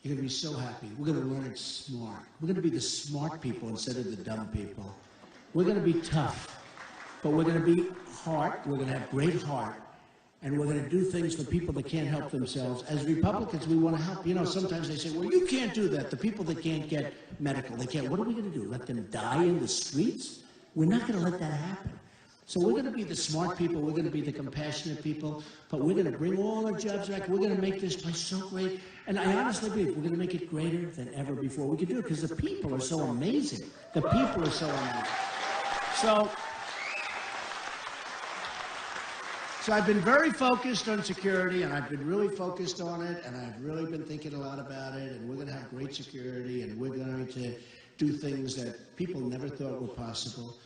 S1: You're going to be so happy. We're going to learn it smart. We're going to be the smart people instead of the dumb people. We're going to be tough. But we're going to be heart, we're going to have great heart, and we're going to do things for people that can't help themselves. As Republicans, we want to help. You know, sometimes they say, well, you can't do that. The people that can't get medical, they can't. What are we going to do? Let them die in the streets? We're not going to let that happen. So we're going to be the smart people. We're going to be the compassionate people. But we're going to bring all our jobs back. We're going to make this place so great. And I honestly believe we're going to make it greater than ever before. We can do it because the people are so amazing. The people are so amazing. So I've been very focused on security, and I've been really focused on it, and I've really been thinking a lot about it, and we're going to have great security, and we're going to do things that people never thought were possible.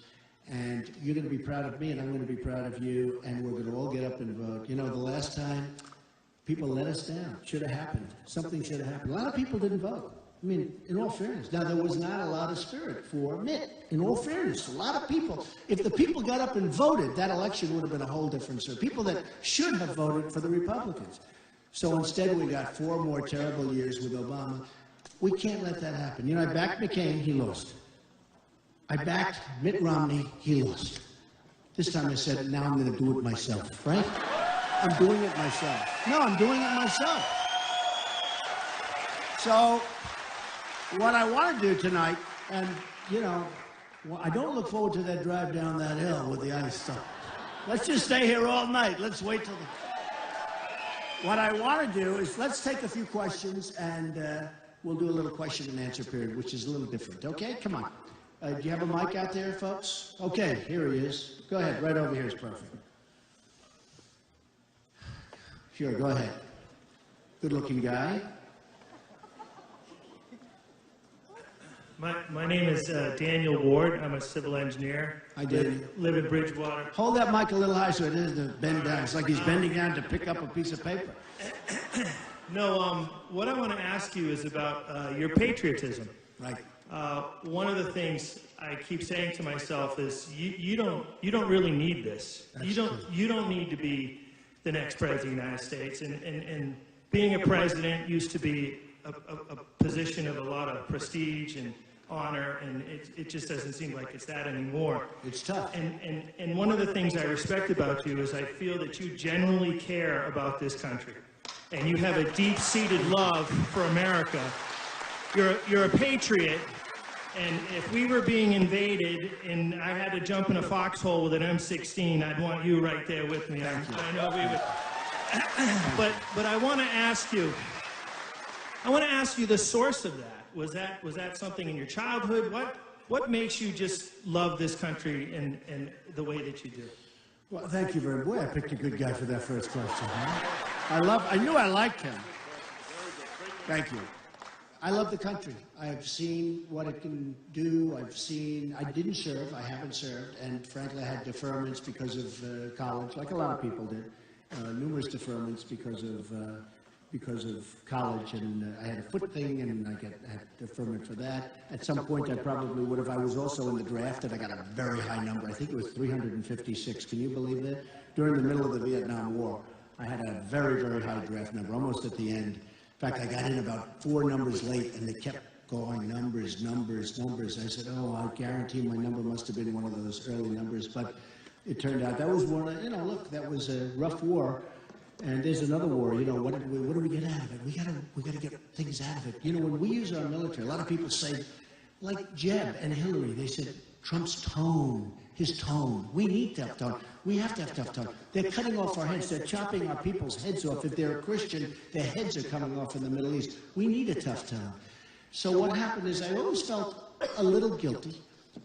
S1: And you're going to be proud of me, and I'm going to be proud of you, and we're going to all get up and vote. You know, the last time, people let us down. Should have happened. Something should have happened. A lot of people didn't vote. I mean, in all fairness. Now, there was not a lot of spirit for Mitt. In all fairness, a lot of people. If the people got up and voted, that election would have been a whole different story. People that should have voted for the Republicans. So instead, we got 4 more terrible years with Obama. We can't let that happen. You know, I backed McCain, he lost. I backed Mitt Romney, he lost. This time I said, now I'm going to do it myself, right? I'm doing it myself. No, I'm doing it myself. So what I want to do tonight, and, you know, well, I don't look forward to that drive down that hill with the ice stuff. Let's just stay here all night. Let's wait till the... What I want to do is let's take a few questions, and we'll do a little question and answer period, which is a little different. Okay? Come on. Do you have a mic out there, folks? Okay, here he is. Go ahead. Right over here is perfect. Sure, go ahead. Good-looking guy.
S2: My name is Daniel Ward. I'm a civil engineer.
S1: I did.
S2: Live in Bridgewater.
S1: Hold that mic a little higher so it doesn't bend down. It's like he's bending down to pick up a piece of paper.
S2: No, what I want to ask you is about your patriotism.
S1: Right.
S2: One of the things I keep saying to myself is you don't really need this. You don't need to be the next president of the United States. And being a president used to be a position of a lot of prestige and honor, and it just doesn't seem like it's that anymore.
S1: It's tough.
S2: And one of the things I respect about you is I feel that you genuinely care about this country, and you have a deep-seated love for America. You're a patriot, and if we were being invaded and I had to jump in a foxhole with an M16, I'd want you right there with me. I know we would. But I want to ask you. I want to ask you the source of that. Was that something in your childhood? What makes you just love this country and the way that you do?
S1: Well, thank you very much. Boy, I picked a good guy for that first question. Huh? I knew I liked him. Thank you. I love the country. I've seen what it can do. I didn't serve. I haven't served. And frankly, I had deferments because of college, like a lot of people did. Numerous deferments because of college, and I had a foot thing, and I had deferment for that. At some point, I probably would have. I was also in the draft, and I got a very high number. I think it was 356. Can you believe that? During the middle of the Vietnam War, I had a very, very high draft number, almost at the end. In fact, I got in about 4 numbers late, and they kept going, numbers. I said, oh, I guarantee my number must have been one of those early numbers. But it turned out that was one, look, that was a rough war. And there's another war, what do we get out of it? We gotta get things out of it. When we use our military, a lot of people say, like Jeb and Hillary, they said, Trump's tone, his tone. We need tough tone. We have to have tough tone. They're cutting off our heads. They're chopping our people's heads off. If they're a Christian, their heads are coming off in the Middle East. We need a tough tone. So what happened is I always felt a little guilty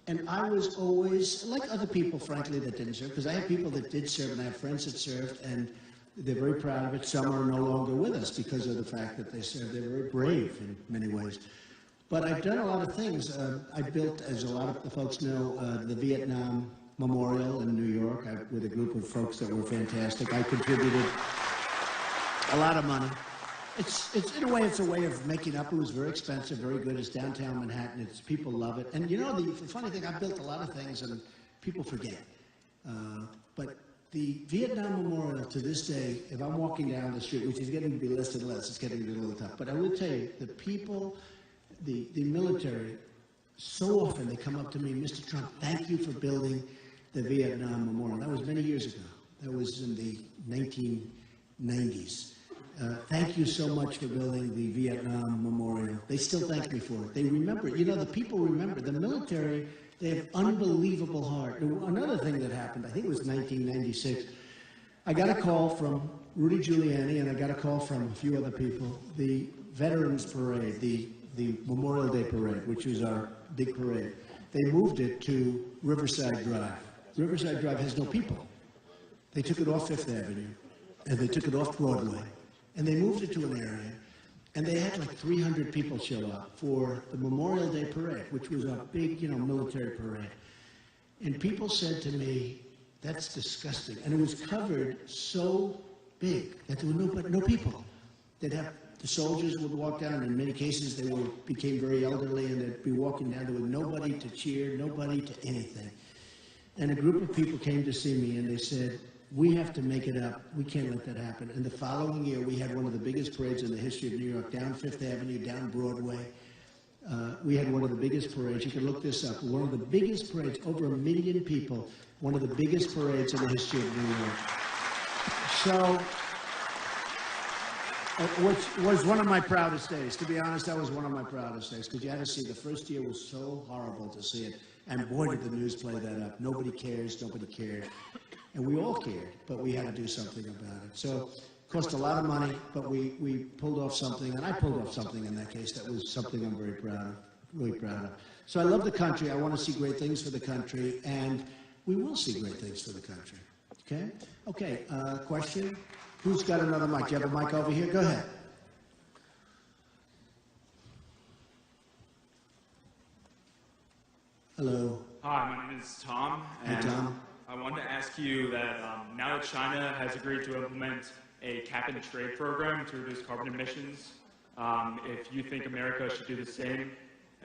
S1: And I was always, like other people, frankly, that didn't serve, because I have people that did serve, and I have friends that served, and they're very proud of it. Some are no longer with us because of the fact that they served. They're very brave in many ways. But I've done a lot of things. I built, as a lot of the folks know, the Vietnam Memorial in New York with a group of folks that were fantastic. I contributed a lot of money. It's in a way, it's a way of making up. It was very expensive, very good. It's downtown Manhattan. People love it. And you know, the funny thing, I've built a lot of things, and people forget. But the Vietnam Memorial, to this day, if I'm walking down the street, which is getting to be less and less, it's getting to be a little tough. But I will tell you, the people, the military, so often they come up to me, Mr. Trump, thank you for building the Vietnam Memorial. That was many years ago. That was in the 1990s. Thank you so much for building the Vietnam Memorial. They still thank me for it. They remember it. You know, the people remember. The military, they have unbelievable heart. Another thing that happened, I think it was 1996, I got a call from Rudy Giuliani, and I got a call from a few other people. The Veterans Parade, the Memorial Day Parade, which was our big parade, they moved it to Riverside Drive. Riverside Drive has no people. They took it off Fifth Avenue, and they took it off Broadway. And they moved it to an area, and they had like 300 people show up for the Memorial Day Parade, which was a big, military parade. And people said to me, that's disgusting. And it was covered so big that there were no people. They'd have, the soldiers would walk down, and in many cases they became very elderly, and they'd be walking down. There was nobody to cheer, nobody to anything. And a group of people came to see me, and they said, we have to make it up. We can't let that happen. And the following year, we had one of the biggest parades in the history of New York, down Fifth Avenue, down Broadway. We had one of the biggest parades. You can look this up. One of the biggest parades, over 1 million people, one of the biggest parades in the history of New York. So, which was one of my proudest days. To be honest, that was one of my proudest days, because you had to see, the first year was so horrible to see it. And boy, did the news play that up. Nobody cares, nobody cared. And we all cared, but we had to do something about it. So it cost a lot of money, but we pulled off something, and I pulled off something in that case that was something I'm very proud of, really proud of. So I love the country. I want to see great things for the country, and we will see great things for the country. Okay? Okay, question? Who's got another mic? Do you have a mic over here? Go ahead. Hello.
S3: Hi, my name is Tom.
S1: Hey, Tom.
S3: I wanted to ask you that now that China has agreed to implement a cap-and-trade program to reduce carbon emissions, if you think America should do the same,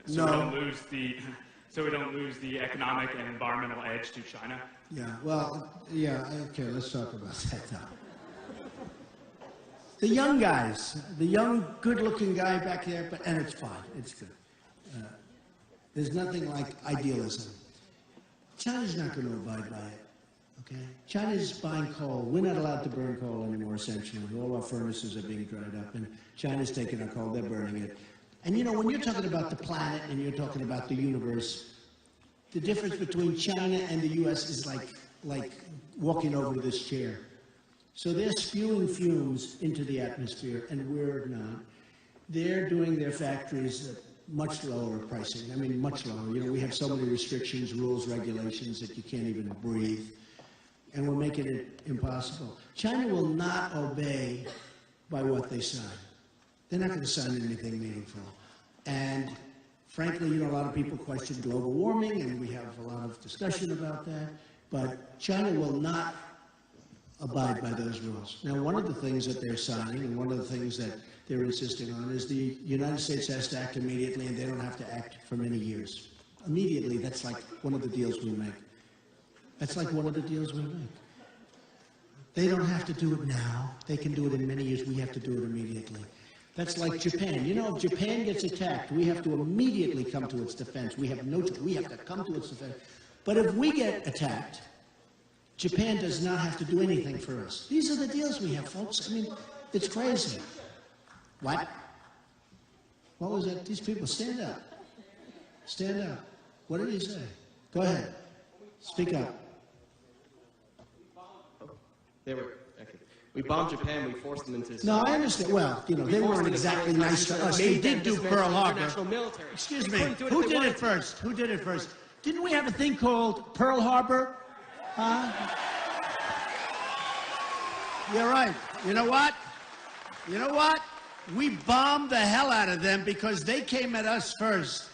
S3: so we don't lose the economic and environmental edge to China.
S1: Yeah. Well. Yeah. Okay. Let's talk about that now. The young guys, the young, good-looking guy back there, and it's fine. It's good. There's nothing like idealism. China's not going to abide by it, okay? China's buying coal. We're not allowed to burn coal anymore, essentially. All our furnaces are being dried up, and China's taking our coal. They're burning it. And, when you're talking about the planet and you're talking about the universe, the difference between China and the U.S. is like walking over to this chair. So they're spewing fumes into the atmosphere, and we're not. They're doing their factories at much lower pricing. I mean, much lower. We have so many restrictions, rules, regulations that you can't even breathe. And we're making it impossible. China will not obey by what they sign. They're not going to sign anything meaningful. And frankly, a lot of people question global warming, and we have a lot of discussion about that. But China will not abide by those rules. Now, one of the things that they're signing, and one of the things that they're insisting on, is the United States has to act immediately, and they don't have to act for many years. Immediately, that's like one of the deals we make. That's like one of the deals we make. They don't have to do it now. They can do it in many years. We have to do it immediately. That's like Japan. If Japan gets attacked, we have to immediately come to its defense. We have no choice. We have to come to its defense. But if we get attacked, Japan does not have to do anything for us. These are the deals we have, folks. I mean, it's crazy. What? What was that? These people, stand up. Stand up. What did he say? Go ahead. Speak up.
S4: We bombed Japan. We forced them into.
S1: No, I understand. Well, they weren't exactly nice to us. They did do Pearl Harbor.
S4: Military.
S1: Excuse me. Who did it first? Who did it first? Didn't we have a thing called Pearl Harbor? Huh? You're right. You know what? You know what? We bombed the hell out of them because they came at us first.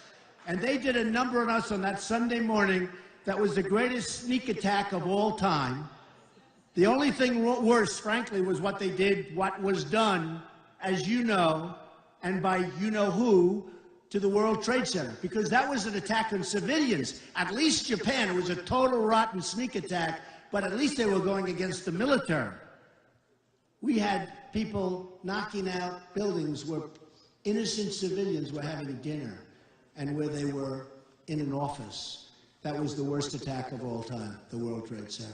S1: And they did a number on us on that Sunday morning that was the greatest sneak attack of all time. The only thing worse, frankly, was what they did, what was done, as you know, and by you-know-who, to the World Trade Center. Because that was an attack on civilians. At least Japan, it was a total rotten sneak attack, but at least they were going against the military. We had people knocking out buildings where innocent civilians were having dinner and where they were in an office. That was the worst attack of all time, the World Trade Center.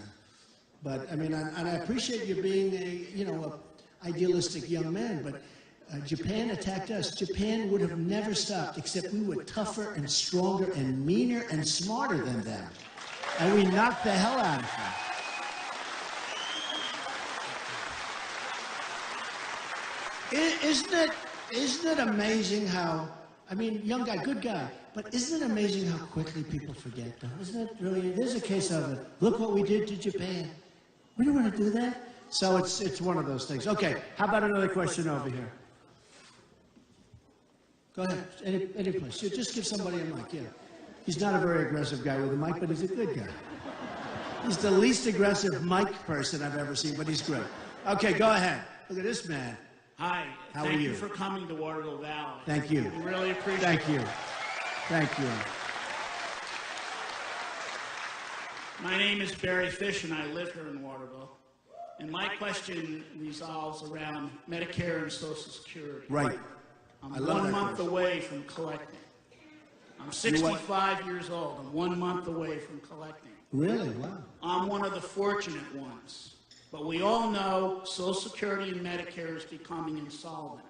S1: But, I mean, and I appreciate you being a idealistic young man, but Japan attacked us. Japan would have never stopped, except we were tougher and stronger and meaner and smarter than them. And we knocked the hell out of them. Isn't it amazing how, I mean, young guy, good guy, but isn't it amazing how quickly people forget, though? Isn't it really? There's a case of it. Look what we did to Japan. We don't want to do that. So it's one of those things. Okay, how about another question over here? Go ahead, any place. Just give somebody a mic, yeah. He's not a very aggressive guy with a mic, but he's a good guy. He's the least aggressive mic person I've ever seen, but he's great. Okay, go ahead. Look at this man.
S5: Hi.
S1: How are
S5: Thank
S1: you?
S5: you for coming to Waterville Valley.
S1: Thank you.
S5: We really appreciate it.
S1: Thank you. Thank you.
S5: My name is Barry Fish, and I live here in Waterville. And my question revolves around Medicare and Social Security.
S1: Right.
S5: I'm
S1: I love
S5: 1
S1: that
S5: month
S1: question.
S5: away from collecting. I'm 65 years old. I'm 1 month away from collecting.
S1: Really? Wow.
S5: I'm one of the fortunate ones. But we all know Social Security and Medicare is becoming insolvent.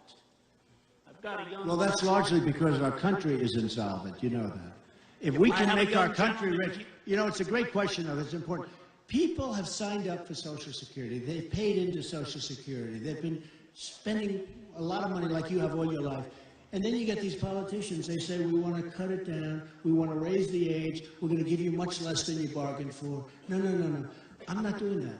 S5: I've got a young...
S1: Well, that's largely because our country is insolvent. You know that. If we
S5: I
S1: can
S5: have a
S1: make our
S5: young
S1: country
S5: gentleman-
S1: rich, you know, it's a great question, though. That's important. People have signed up for Social Security. They've paid into Social Security. They've been spending a lot of money like you have all your life. And then you get these politicians. They say, we want to cut it down. We want to raise the age. We're going to give you much less than you bargained for. No, no, no, no. I'm not doing that.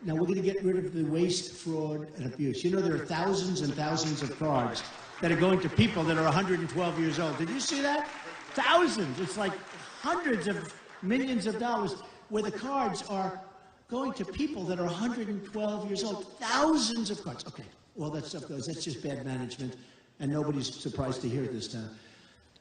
S1: Now, we're going to get rid of the waste, fraud, and abuse. You know, there are thousands and thousands of cards that are going to people that are 112 years old. Did you see that? Thousands. It's like hundreds of millions of dollars where the cards are going to people that are 112 years old. Thousands of cards. Okay, all that stuff goes. That's just bad management, and nobody's surprised to hear it this time.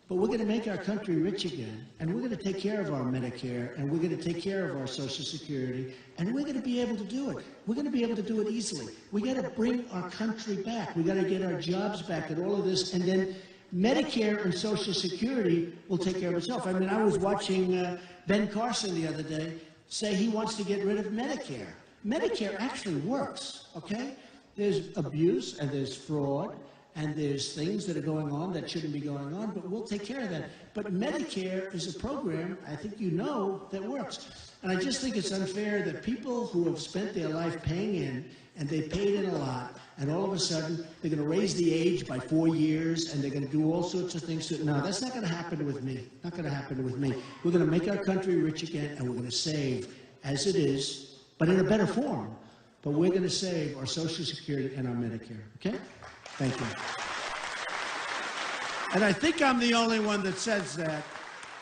S1: But we're going to make our country rich again, and we're going to take care of our Medicare, and we're going to take care of our Social Security, and we're going to be able to do it. We're going to be able to do it easily. We got to bring our country back. We got to get our jobs back and all of this, and then Medicare and Social Security will take care of itself. I mean, I was watching Ben Carson the other day say he wants to get rid of Medicare. Medicare actually works, okay? There's abuse, and there's fraud, and there's things that are going on that shouldn't be going on, but we'll take care of that. But Medicare is a program, I think you know, that works. And I just think it's unfair that people who have spent their life paying in, and they paid in a lot, and all of a sudden they're going to raise the age by 4 years, and they're going to do all sorts of things. No, that's not going to happen with me. Not going to happen with me. We're going to make our country rich again, and we're going to save as it is, but in a better form. But we're going to save our Social Security and our Medicare. Okay? Thank you. And I think I'm the only one that says that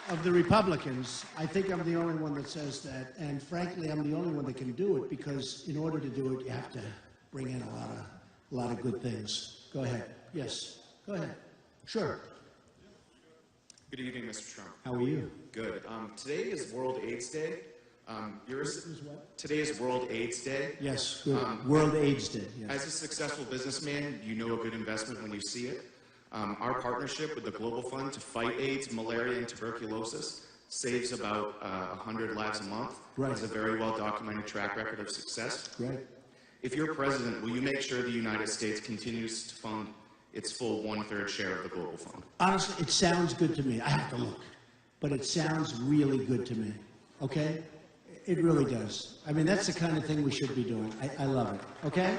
S1: of the Republicans. I think I'm the only one that says that. And frankly, I'm the only one that can do it because in order to do it, you have to bring in a lot of good things. Go ahead. Yes. Go ahead. Sure.
S6: Good evening, Mr. Trump.
S1: How are you?
S6: Good. Today is World AIDS Day. Today is World AIDS Day.
S1: Yes. Good. World AIDS Day. Yes.
S6: As a successful businessman, you know a good investment when you see it. Our partnership with the Global Fund to fight AIDS, malaria, and tuberculosis saves about 100 lives a month.
S1: Right.
S6: It's a very well-documented track record of success.
S1: Right.
S6: If you're president, will you make sure the United States continues to fund its full 1/3 share of the Global Fund?
S1: Honestly, it sounds good to me. I have to look. But it sounds really good to me. Okay? It really does. I mean, that's the kind of thing we should be doing. I love it. Okay?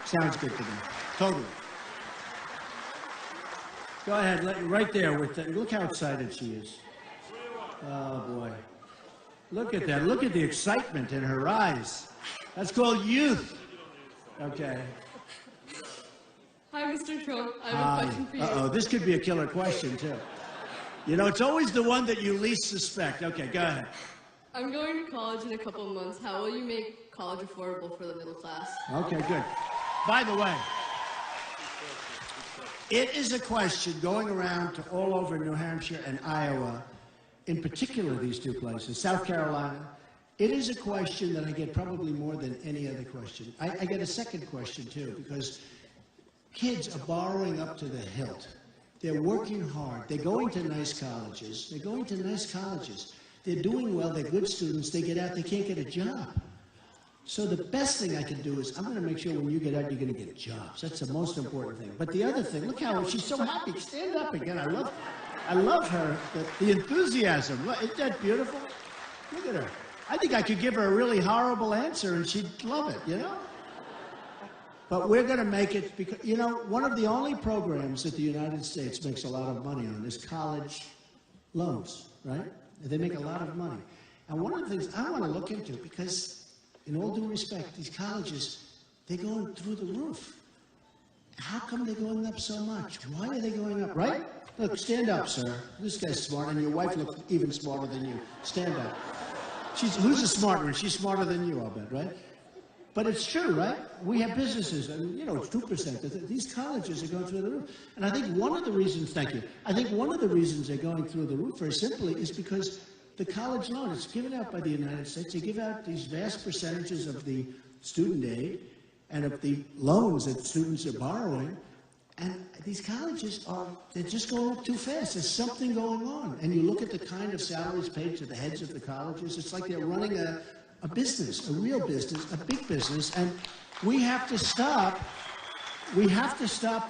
S1: Sounds good to me. Totally. Go ahead. Right there. Look how excited she is. Oh, boy. Look at that. Look at the excitement in her eyes. That's called youth. Okay.
S7: Hi, Mr. Trump. I have a question for you.
S1: Uh-oh, this could be a killer question, too. You know, it's always the one that you least suspect. Okay, go ahead.
S7: I'm going to college in a couple of months. How will you make college affordable for the middle class?
S1: Okay, good. By the way, it is a question going around to all over New Hampshire and Iowa, in particular these two places, South Carolina. It is a question that I get probably more than any other question. I get a second question, too, because kids are borrowing up to the hilt. They're working hard. They're going to nice colleges. They're doing well. They're good students. They get out. They can't get a job. So the best thing I can do is I'm going to make sure when you get out, you're going to get jobs. That's the most important thing. But the other thing, look how she's so happy. Stand up again. I love her, the enthusiasm. Isn't that beautiful? Look at her. I think I could give her a really horrible answer and she'd love it, you know? But we're going to make it because, you know, one of the only programs that the United States makes a lot of money on is college loans, right? They make a lot of money. And one of the things I want to look into, because in all due respect, these colleges, they're going through the roof. How come they're going up so much? Why are they going up, right? Look, stand up, sir. This guy's smart, and your wife looks even smarter than you. Stand up. Who's the smart one? She's smarter than you, I'll bet, right? But it's true, right? We have businesses, and you know, it's 2%. These colleges are going through the roof. And I think one of the reasons, thank you, I think one of the reasons they're going through the roof very simply is because the college loan is given out by the United States. They give out these vast percentages of the student aid and of the loans that students are borrowing. And these colleges they're just going up too fast. There's something going on. And you look at the kind of salaries paid to the heads of the colleges, it's like they're running a business, a real business, a big business, and we have to stop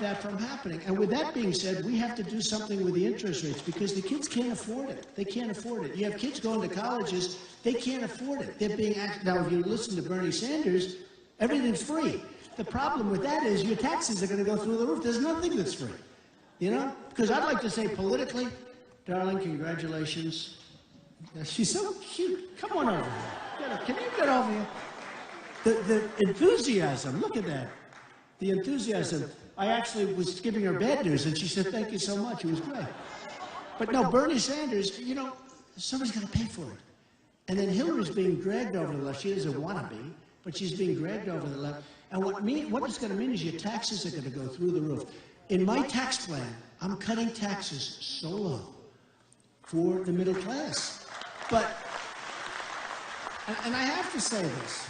S1: that from happening. And with that being said, we have to do something with the interest rates because the kids can't afford it. They can't afford it. You have kids going to colleges, they can't afford it. They're being now if you listen to Bernie Sanders, everything's free. The problem with that is your taxes are going to go through the roof. There's nothing that's free. You know? Because I'd like to say politically, darling, congratulations. She's so cute. Come on over here. Can you get over here? The enthusiasm, look at that. The enthusiasm. I actually was giving her bad news, and she said, thank you so much. It was great. But no, Bernie Sanders, you know, somebody's got to pay for it. And then Hillary's being dragged over the left. She doesn't want to be, but she's being dragged over the left. And what it's going to mean is your taxes are going to go through the roof. In my tax plan, I'm cutting taxes so low for the middle class. But, and I have to say this,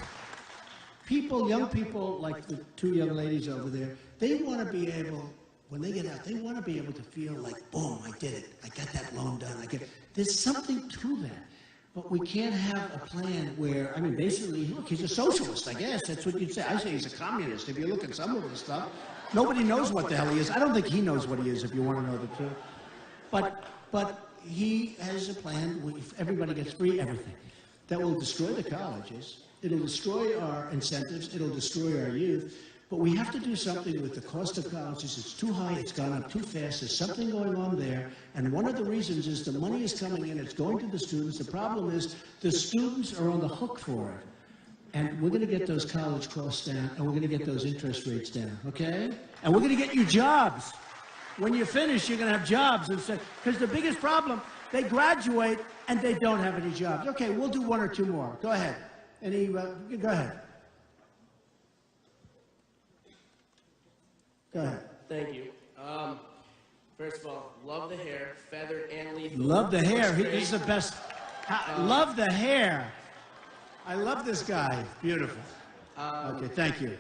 S1: young people like the two young ladies over there, they want to be able, when they get out, they want to be able to feel like, boom, I did it. I got that loan done. There's something to that. But we can't have a plan where, I mean, basically, look, he's a socialist, I guess. That's what you'd say. I say he's a communist. If you look at some of the stuff, nobody knows what the hell he is. I don't think he knows what he is, if you want to know the truth. But he has a plan where if everybody gets free everything. That will destroy the colleges. It'll destroy our incentives. It'll destroy our youth. But we have to do something with the cost of colleges. It's too high. It's gone up too fast. There's something going on there. And one of the reasons is the money is coming in. It's going to the students. The problem is the students are on the hook for it. And we're going to get those college costs down, and we're going to get those interest rates down, okay? And we're going to get you jobs. When you finish, you're going to have jobs. Because the biggest problem, they graduate, and they don't have any jobs. Okay, we'll do one or two more. Go ahead. Go ahead. Go ahead.
S4: Thank you. First of all, love the hair, feathered and leaf.
S1: Love the hair. He's the best. Love the hair. I love this guy. Beautiful. Okay, thank you.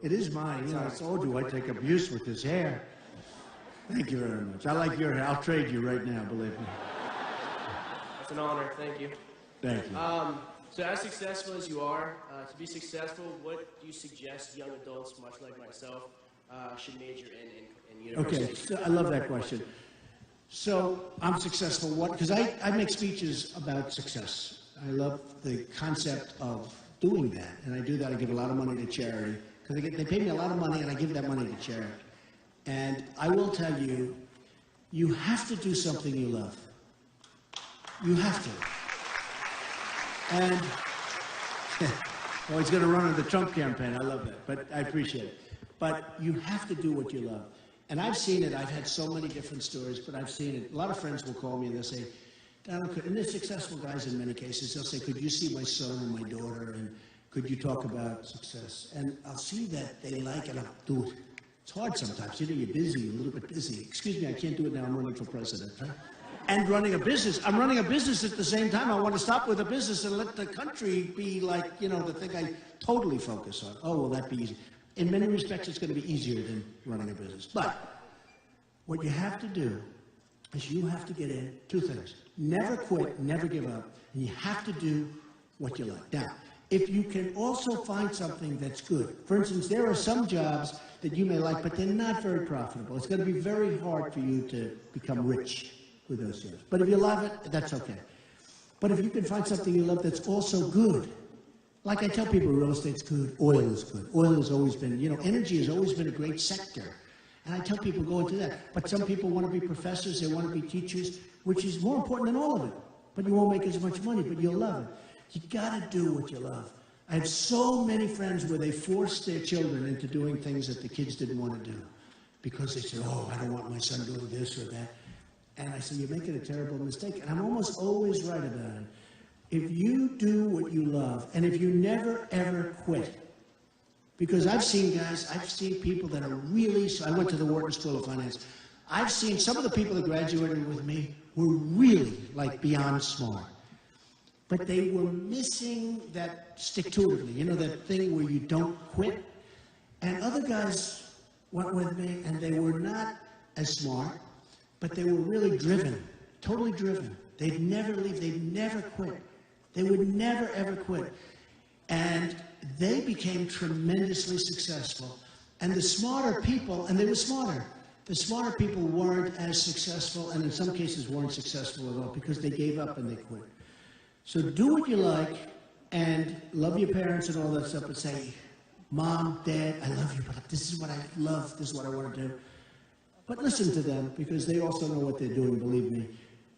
S1: It is mine. You know, so do I take abuse with his hair. Thank you very much. I like your hair. I'll trade you right now, believe me.
S4: It's an honor. Thank you.
S1: Thank you.
S4: So as successful as you are, to be successful, what do you suggest young adults, much like myself, should major in university?
S1: Okay, so I love that question. So I'm successful. What? Because I make speeches about success. I love the concept of doing that, and I do that. I give a lot of money to charity because they pay me a lot of money, and I give that money to charity. And I will tell you, you have to do something you love. You have to. And, well, he's going to run in the Trump campaign. I love that, but I appreciate it. But you have to do what you love. And I've seen it. I've had so many different stories, but I've seen it. A lot of friends will call me and they'll say, Donald, and they're successful guys in many cases. They'll say, could you see my son and my daughter, and could you talk about success? And I'll see that they like it. I'll do it. It's hard sometimes. You know, you're busy, a little bit busy. Excuse me, I can't do it now. I'm running for president. Right? And running a business. I'm running a business at the same time. I want to stop with a business and let the country be like, you know, the thing I totally focus on. Oh, will that be easy? In many respects, it's going to be easier than running a business. But what you have to do is you have to get in two things. Never quit, never give up, and you have to do what you like. Now, if you can also find something that's good. For instance, there are some jobs that you may like, but they're not very profitable. It's going to be very hard for you to become rich with those jobs. But if you love it, that's okay. But if you can find something you love that's also good, like I tell people, real estate's good, oil is good. Oil has always been, you know, energy has always been a great sector. And I tell people, go into that. But some people want to be professors, they want to be teachers, which is more important than all of it. But you won't make as much money, but you'll love it. You got to do what you love. I have so many friends where they forced their children into doing things that the kids didn't want to do. Because they said, oh, I don't want my son doing this or that. And I said, you're making a terrible mistake. And I'm almost always right about it. If you do what you love, and if you never, ever quit, because I've seen guys, I've seen people that are really, I went to the Wharton School of Finance. I've seen some of the people that graduated with me were really, like, beyond smart. But they were missing that stick-to-itiveness, you know, that thing where you don't quit. And other guys went with me, and they were not as smart, but they were really driven, totally driven. They'd never leave, they'd never quit. They would never, ever quit. And they became tremendously successful. And the smarter people, and they were smarter, the smarter people weren't as successful, and in some cases weren't successful at all because they gave up and they quit. So do what you like and love your parents and all that stuff, but say, Mom, Dad, I love you, but this is what I love, this is what I want to do. But listen to them because they also know what they're doing, believe me.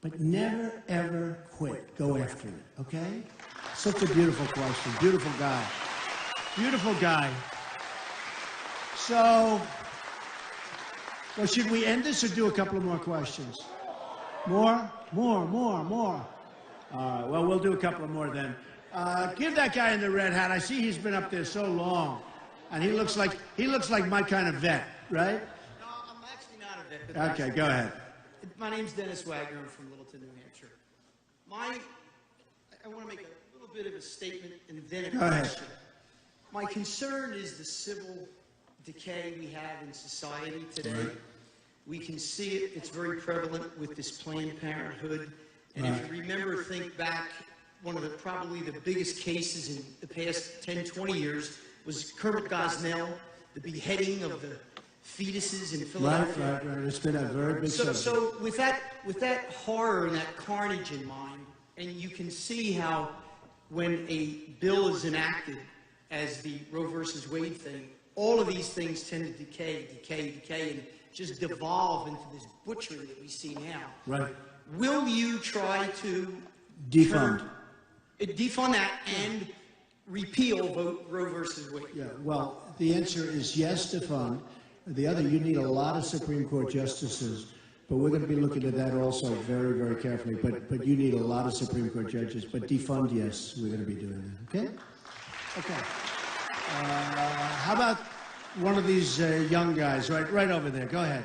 S1: But never, ever quit. Go after it, okay? Such a beautiful question. Beautiful guy. Beautiful guy. So, well, should we end this or do a couple of more questions? More? More. All right, well, we'll do a couple of more then. Give that guy in the red hat. I see he's been up there so long, and he looks like my kind of vet, right?
S8: No, I'm actually not a vet.
S1: Okay, go ahead.
S8: My name's Dennis Wagner. I'm from Littleton, New Hampshire. I want to make a little bit of a statement and then a question. My concern is the civil decay we have in society today. Right. We can see it. It's very prevalent with this Planned Parenthood. And if you remember, think back, one of probably the biggest cases in the past 10, 20 years was Kermit Gosnell, the beheading of the fetuses in Philadelphia.
S1: Right. It's been a very big subject.
S8: So with that horror and that carnage in mind, and you can see how when a bill is enacted, as the Roe versus Wade thing, all of these things tend to decay, and just devolve into this butchery that we see now.
S1: Right.
S8: Will you try to
S1: defund
S8: that and repeal Roe versus Wade?
S1: Yeah, well, the answer is yes, defund. The other, you need a lot of Supreme Court justices, but we're going to be looking at that also very, very carefully. But you need a lot of Supreme Court judges. But defund, yes, we're going to be doing that. Okay? Okay. How about one of these young guys right over there? Go ahead.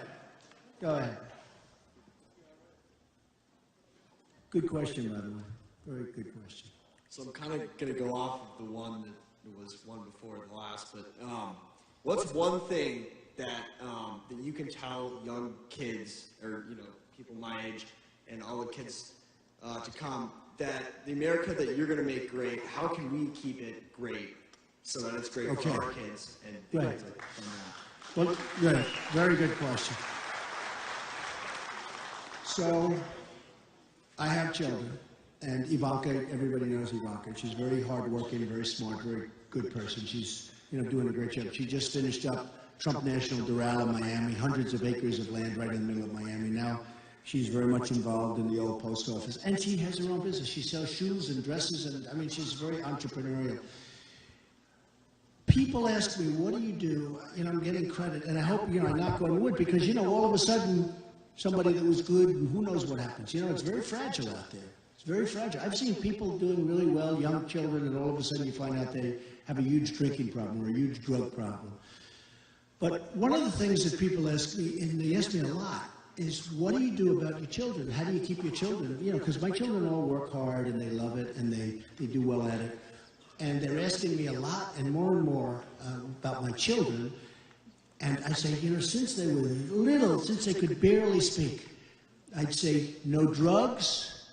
S1: Good question, by the way. Very good question.
S9: So I'm kind of going to go off of the one that was one before the last, but what's one thing that you can tell young kids, or people my age, and all the kids to come, that the America that you're going to make great, how can we keep it great so that it's great for our kids and
S1: right.
S9: from that?
S1: Well, good. Very good question. So, I have children, and Ivanka, everybody knows Ivanka. She's very hardworking, very smart, very good person. She's doing a great job. She just finished up Trump National Doral in Miami, hundreds of acres of land right in the middle of Miami. Now, She's very much involved in the old post office, and she has her own business. She sells shoes and dresses, and I mean, she's very entrepreneurial. People ask me, what do you do? You know, I'm getting credit, and I hope, you know, I knock on wood, because, you know, all of a sudden, somebody that was good, and who knows what happens. You know, it's very fragile out there. It's very fragile. I've seen people doing really well, young children, and all of a sudden you find out they have a huge drinking problem or a huge drug problem. But one of the things that people ask me, and they ask me a lot, is what do you do about your children? How do you keep your children? You know, because my children all work hard and they love it and they do well at it. And they're asking me a lot and more about my children. And I say, you know, since they were little, since they could barely speak, I'd say no drugs,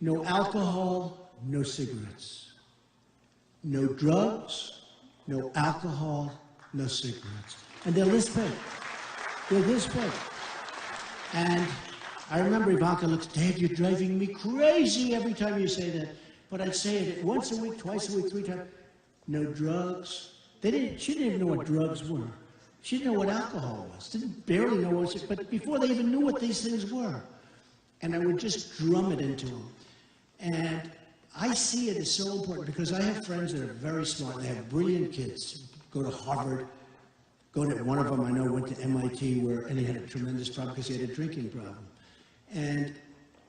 S1: no alcohol, no cigarettes. No drugs, no alcohol, no cigarettes. And they're this big. They're this big. And I remember Ivanka looks, Dad, you're driving me crazy every time you say that. But I'd say it once a week, twice a week, 3 times. No drugs. She didn't even know what drugs were. She didn't know what alcohol was. Didn't barely know what it was. But before they even knew what these things were. And I would just drum it into them. And I see it as so important because I have friends that are very smart. They have brilliant kids. Go to Harvard. One of them I know went to MIT, and he had a tremendous problem because he had a drinking problem. And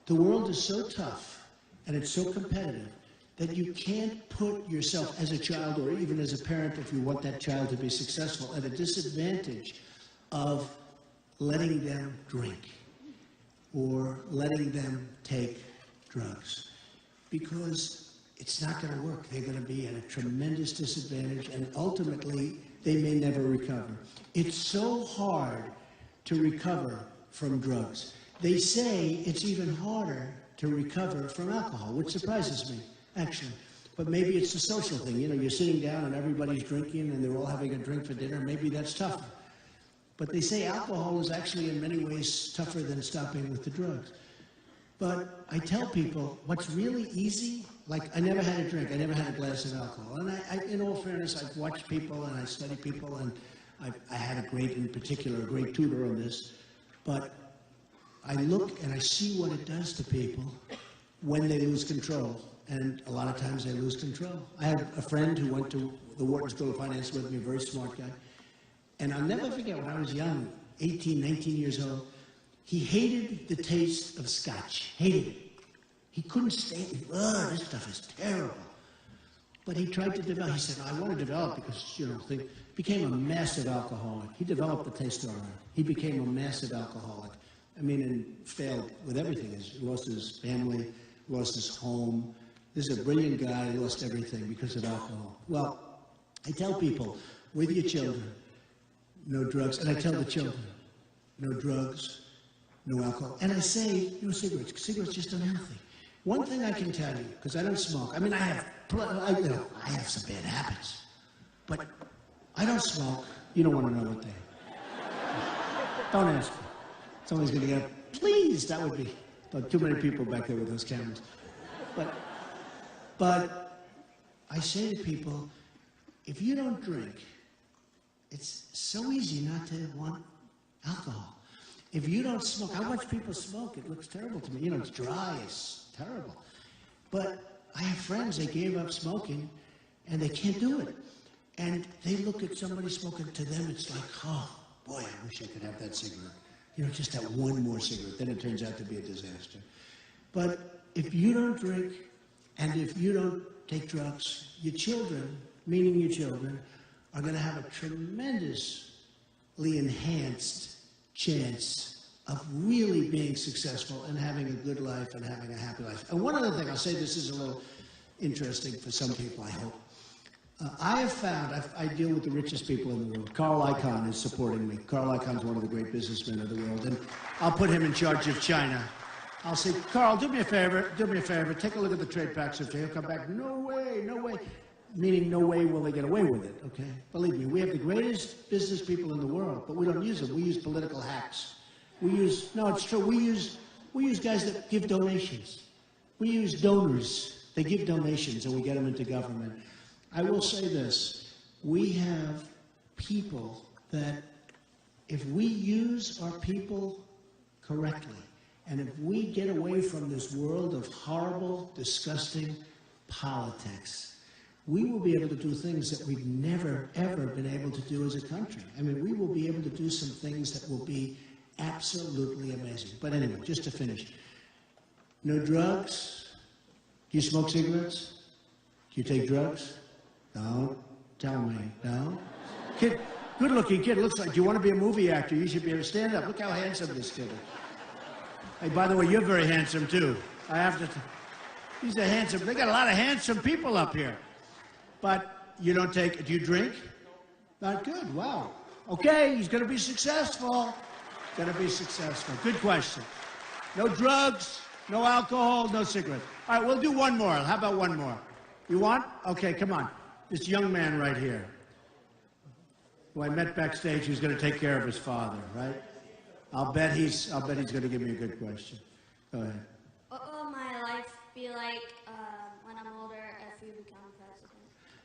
S1: the world is so tough, and it's so competitive, that you can't put yourself as a child, or even as a parent, if you want that child to be successful, at a disadvantage of letting them drink or letting them take drugs. Because it's not going to work. They're going to be at a tremendous disadvantage, and ultimately, they may never recover. It's so hard to recover from drugs. They say it's even harder to recover from alcohol, which surprises me, actually. But maybe it's a social thing. You know, you're sitting down and everybody's drinking and they're all having a drink for dinner. Maybe that's tougher. But they say alcohol is actually in many ways tougher than stopping with the drugs. But I tell people what's really easy, like I never had a drink, I never had a glass of alcohol. And in all fairness, I've watched people and I study people, and I had a great tutor on this. But I look and I see what it does to people when they lose control. And a lot of times they lose control. I had a friend who went to the Wharton School of Finance with me, a very smart guy. And I'll never forget when I was young, 18, 19 years old, he hated the taste of scotch. Hated it. He couldn't stand it. Oh, this stuff is terrible. But he tried to develop. He said, I want to develop because, you know, he became a massive alcoholic. He developed the taste tolerance. He became a massive alcoholic. I mean, and failed with everything. He lost his family, lost his home. This is a brilliant guy. He lost everything because of alcohol. Well, I tell people, with your children, no drugs. And I tell the children, no drugs, no alcohol. And I say, no cigarettes. Cigarettes just unhealthy. One thing I can tell you, because I don't smoke. I mean, I have some bad habits. But I don't smoke. You don't want to know what they are. Don't ask me. Somebody's going to get, please, that would be too many people back there with those cameras. But I say to people, if you don't drink, it's so easy not to want alcohol. If you don't smoke, I watch people smoke, it looks terrible to me. You know, it's dry, it's terrible. But I have friends, they gave up smoking, and they can't do it. And they look at somebody smoking, to them it's like, oh, boy, I wish I could have that cigarette. You know, just that one more cigarette, then it turns out to be a disaster. But if you don't drink, and if you don't take drugs, your children, meaning your children, are going to have a tremendously enhanced chance of really being successful and having a good life and having a happy life. And one other thing, I'll say this is a little interesting for some people, I hope. I have found, I deal with the richest people in the world. Carl Icahn is supporting me. Carl Icahn is one of the great businessmen of the world, and I'll put him in charge of China. I'll say, Carl, do me a favor, take a look at the trade pacts. He'll come back, no way, meaning no way will they get away with it, okay? Believe me, we have the greatest business people in the world, but we don't use them. We use political hacks. No, it's true, we use guys that give donations. We use donors. They give donations and we get them into government. I will say this, we have people that if we use our people correctly And if we get away from this world of horrible, disgusting politics, we will be able to do things that we've never, ever been able to do as a country. I mean, we will be able to do some things that will be absolutely amazing. But anyway, just to finish, no drugs. Do you smoke cigarettes? Do you take drugs? Don't tell me. No? Kid, good-looking kid. Looks like, do you want to be a movie actor? You should be able to stand up. Look how handsome this kid is. Hey, by the way, you're very handsome, too. I have to... He's a handsome... They got a lot of handsome people up here. But you don't take... Do you drink? Not good. Wow. Okay, he's going to be successful. Going to be successful. Good question. No drugs, no alcohol, no cigarettes. All right, we'll do one more. How about one more? You want? Okay, come on. This young man right here, who I met backstage, who's going to take care of his father, right? I'll bet he's going to give me a good question. Go ahead.
S10: What will my life be like when I'm older if you become president?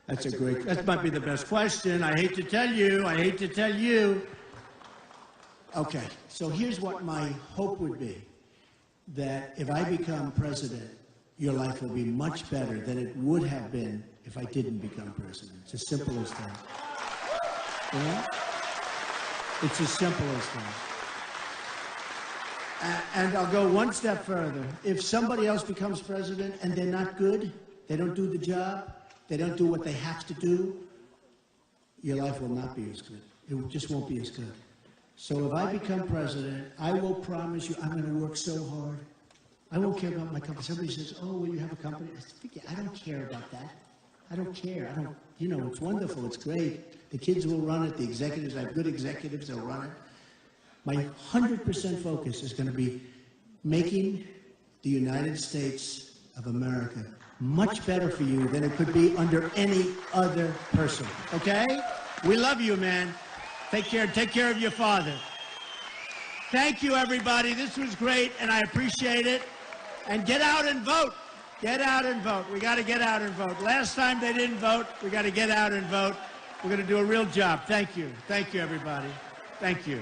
S1: That's a great, that might be the best question. I hate to tell you. Okay, so here's what my hope would be. That if I become president, your life will be much better than it would have been if I didn't become president. It's as simple as that. Yeah? It's as simple as that. And I'll go one step further. If somebody else becomes president and they're not good, they don't do the job, they don't do what they have to do, your life will not be as good. It just won't be as good. So if I become president, I will promise you I'm going to work so hard. I won't care about my company. Somebody says, oh, will you have a company? I don't care about that. I don't care. You know, it's wonderful. It's great. The kids will run it. The executives, I have good executives, they'll run it. My 100% focus is going to be making the United States of America much better for you than it could be under any other person. Okay? We love you, man. Take care. Take care of your father. Thank you, everybody. This was great, and I appreciate it. And get out and vote. Get out and vote. We got to get out and vote. Last time they didn't vote. We got to get out and vote. We're going to do a real job. Thank you. Thank you, everybody. Thank you.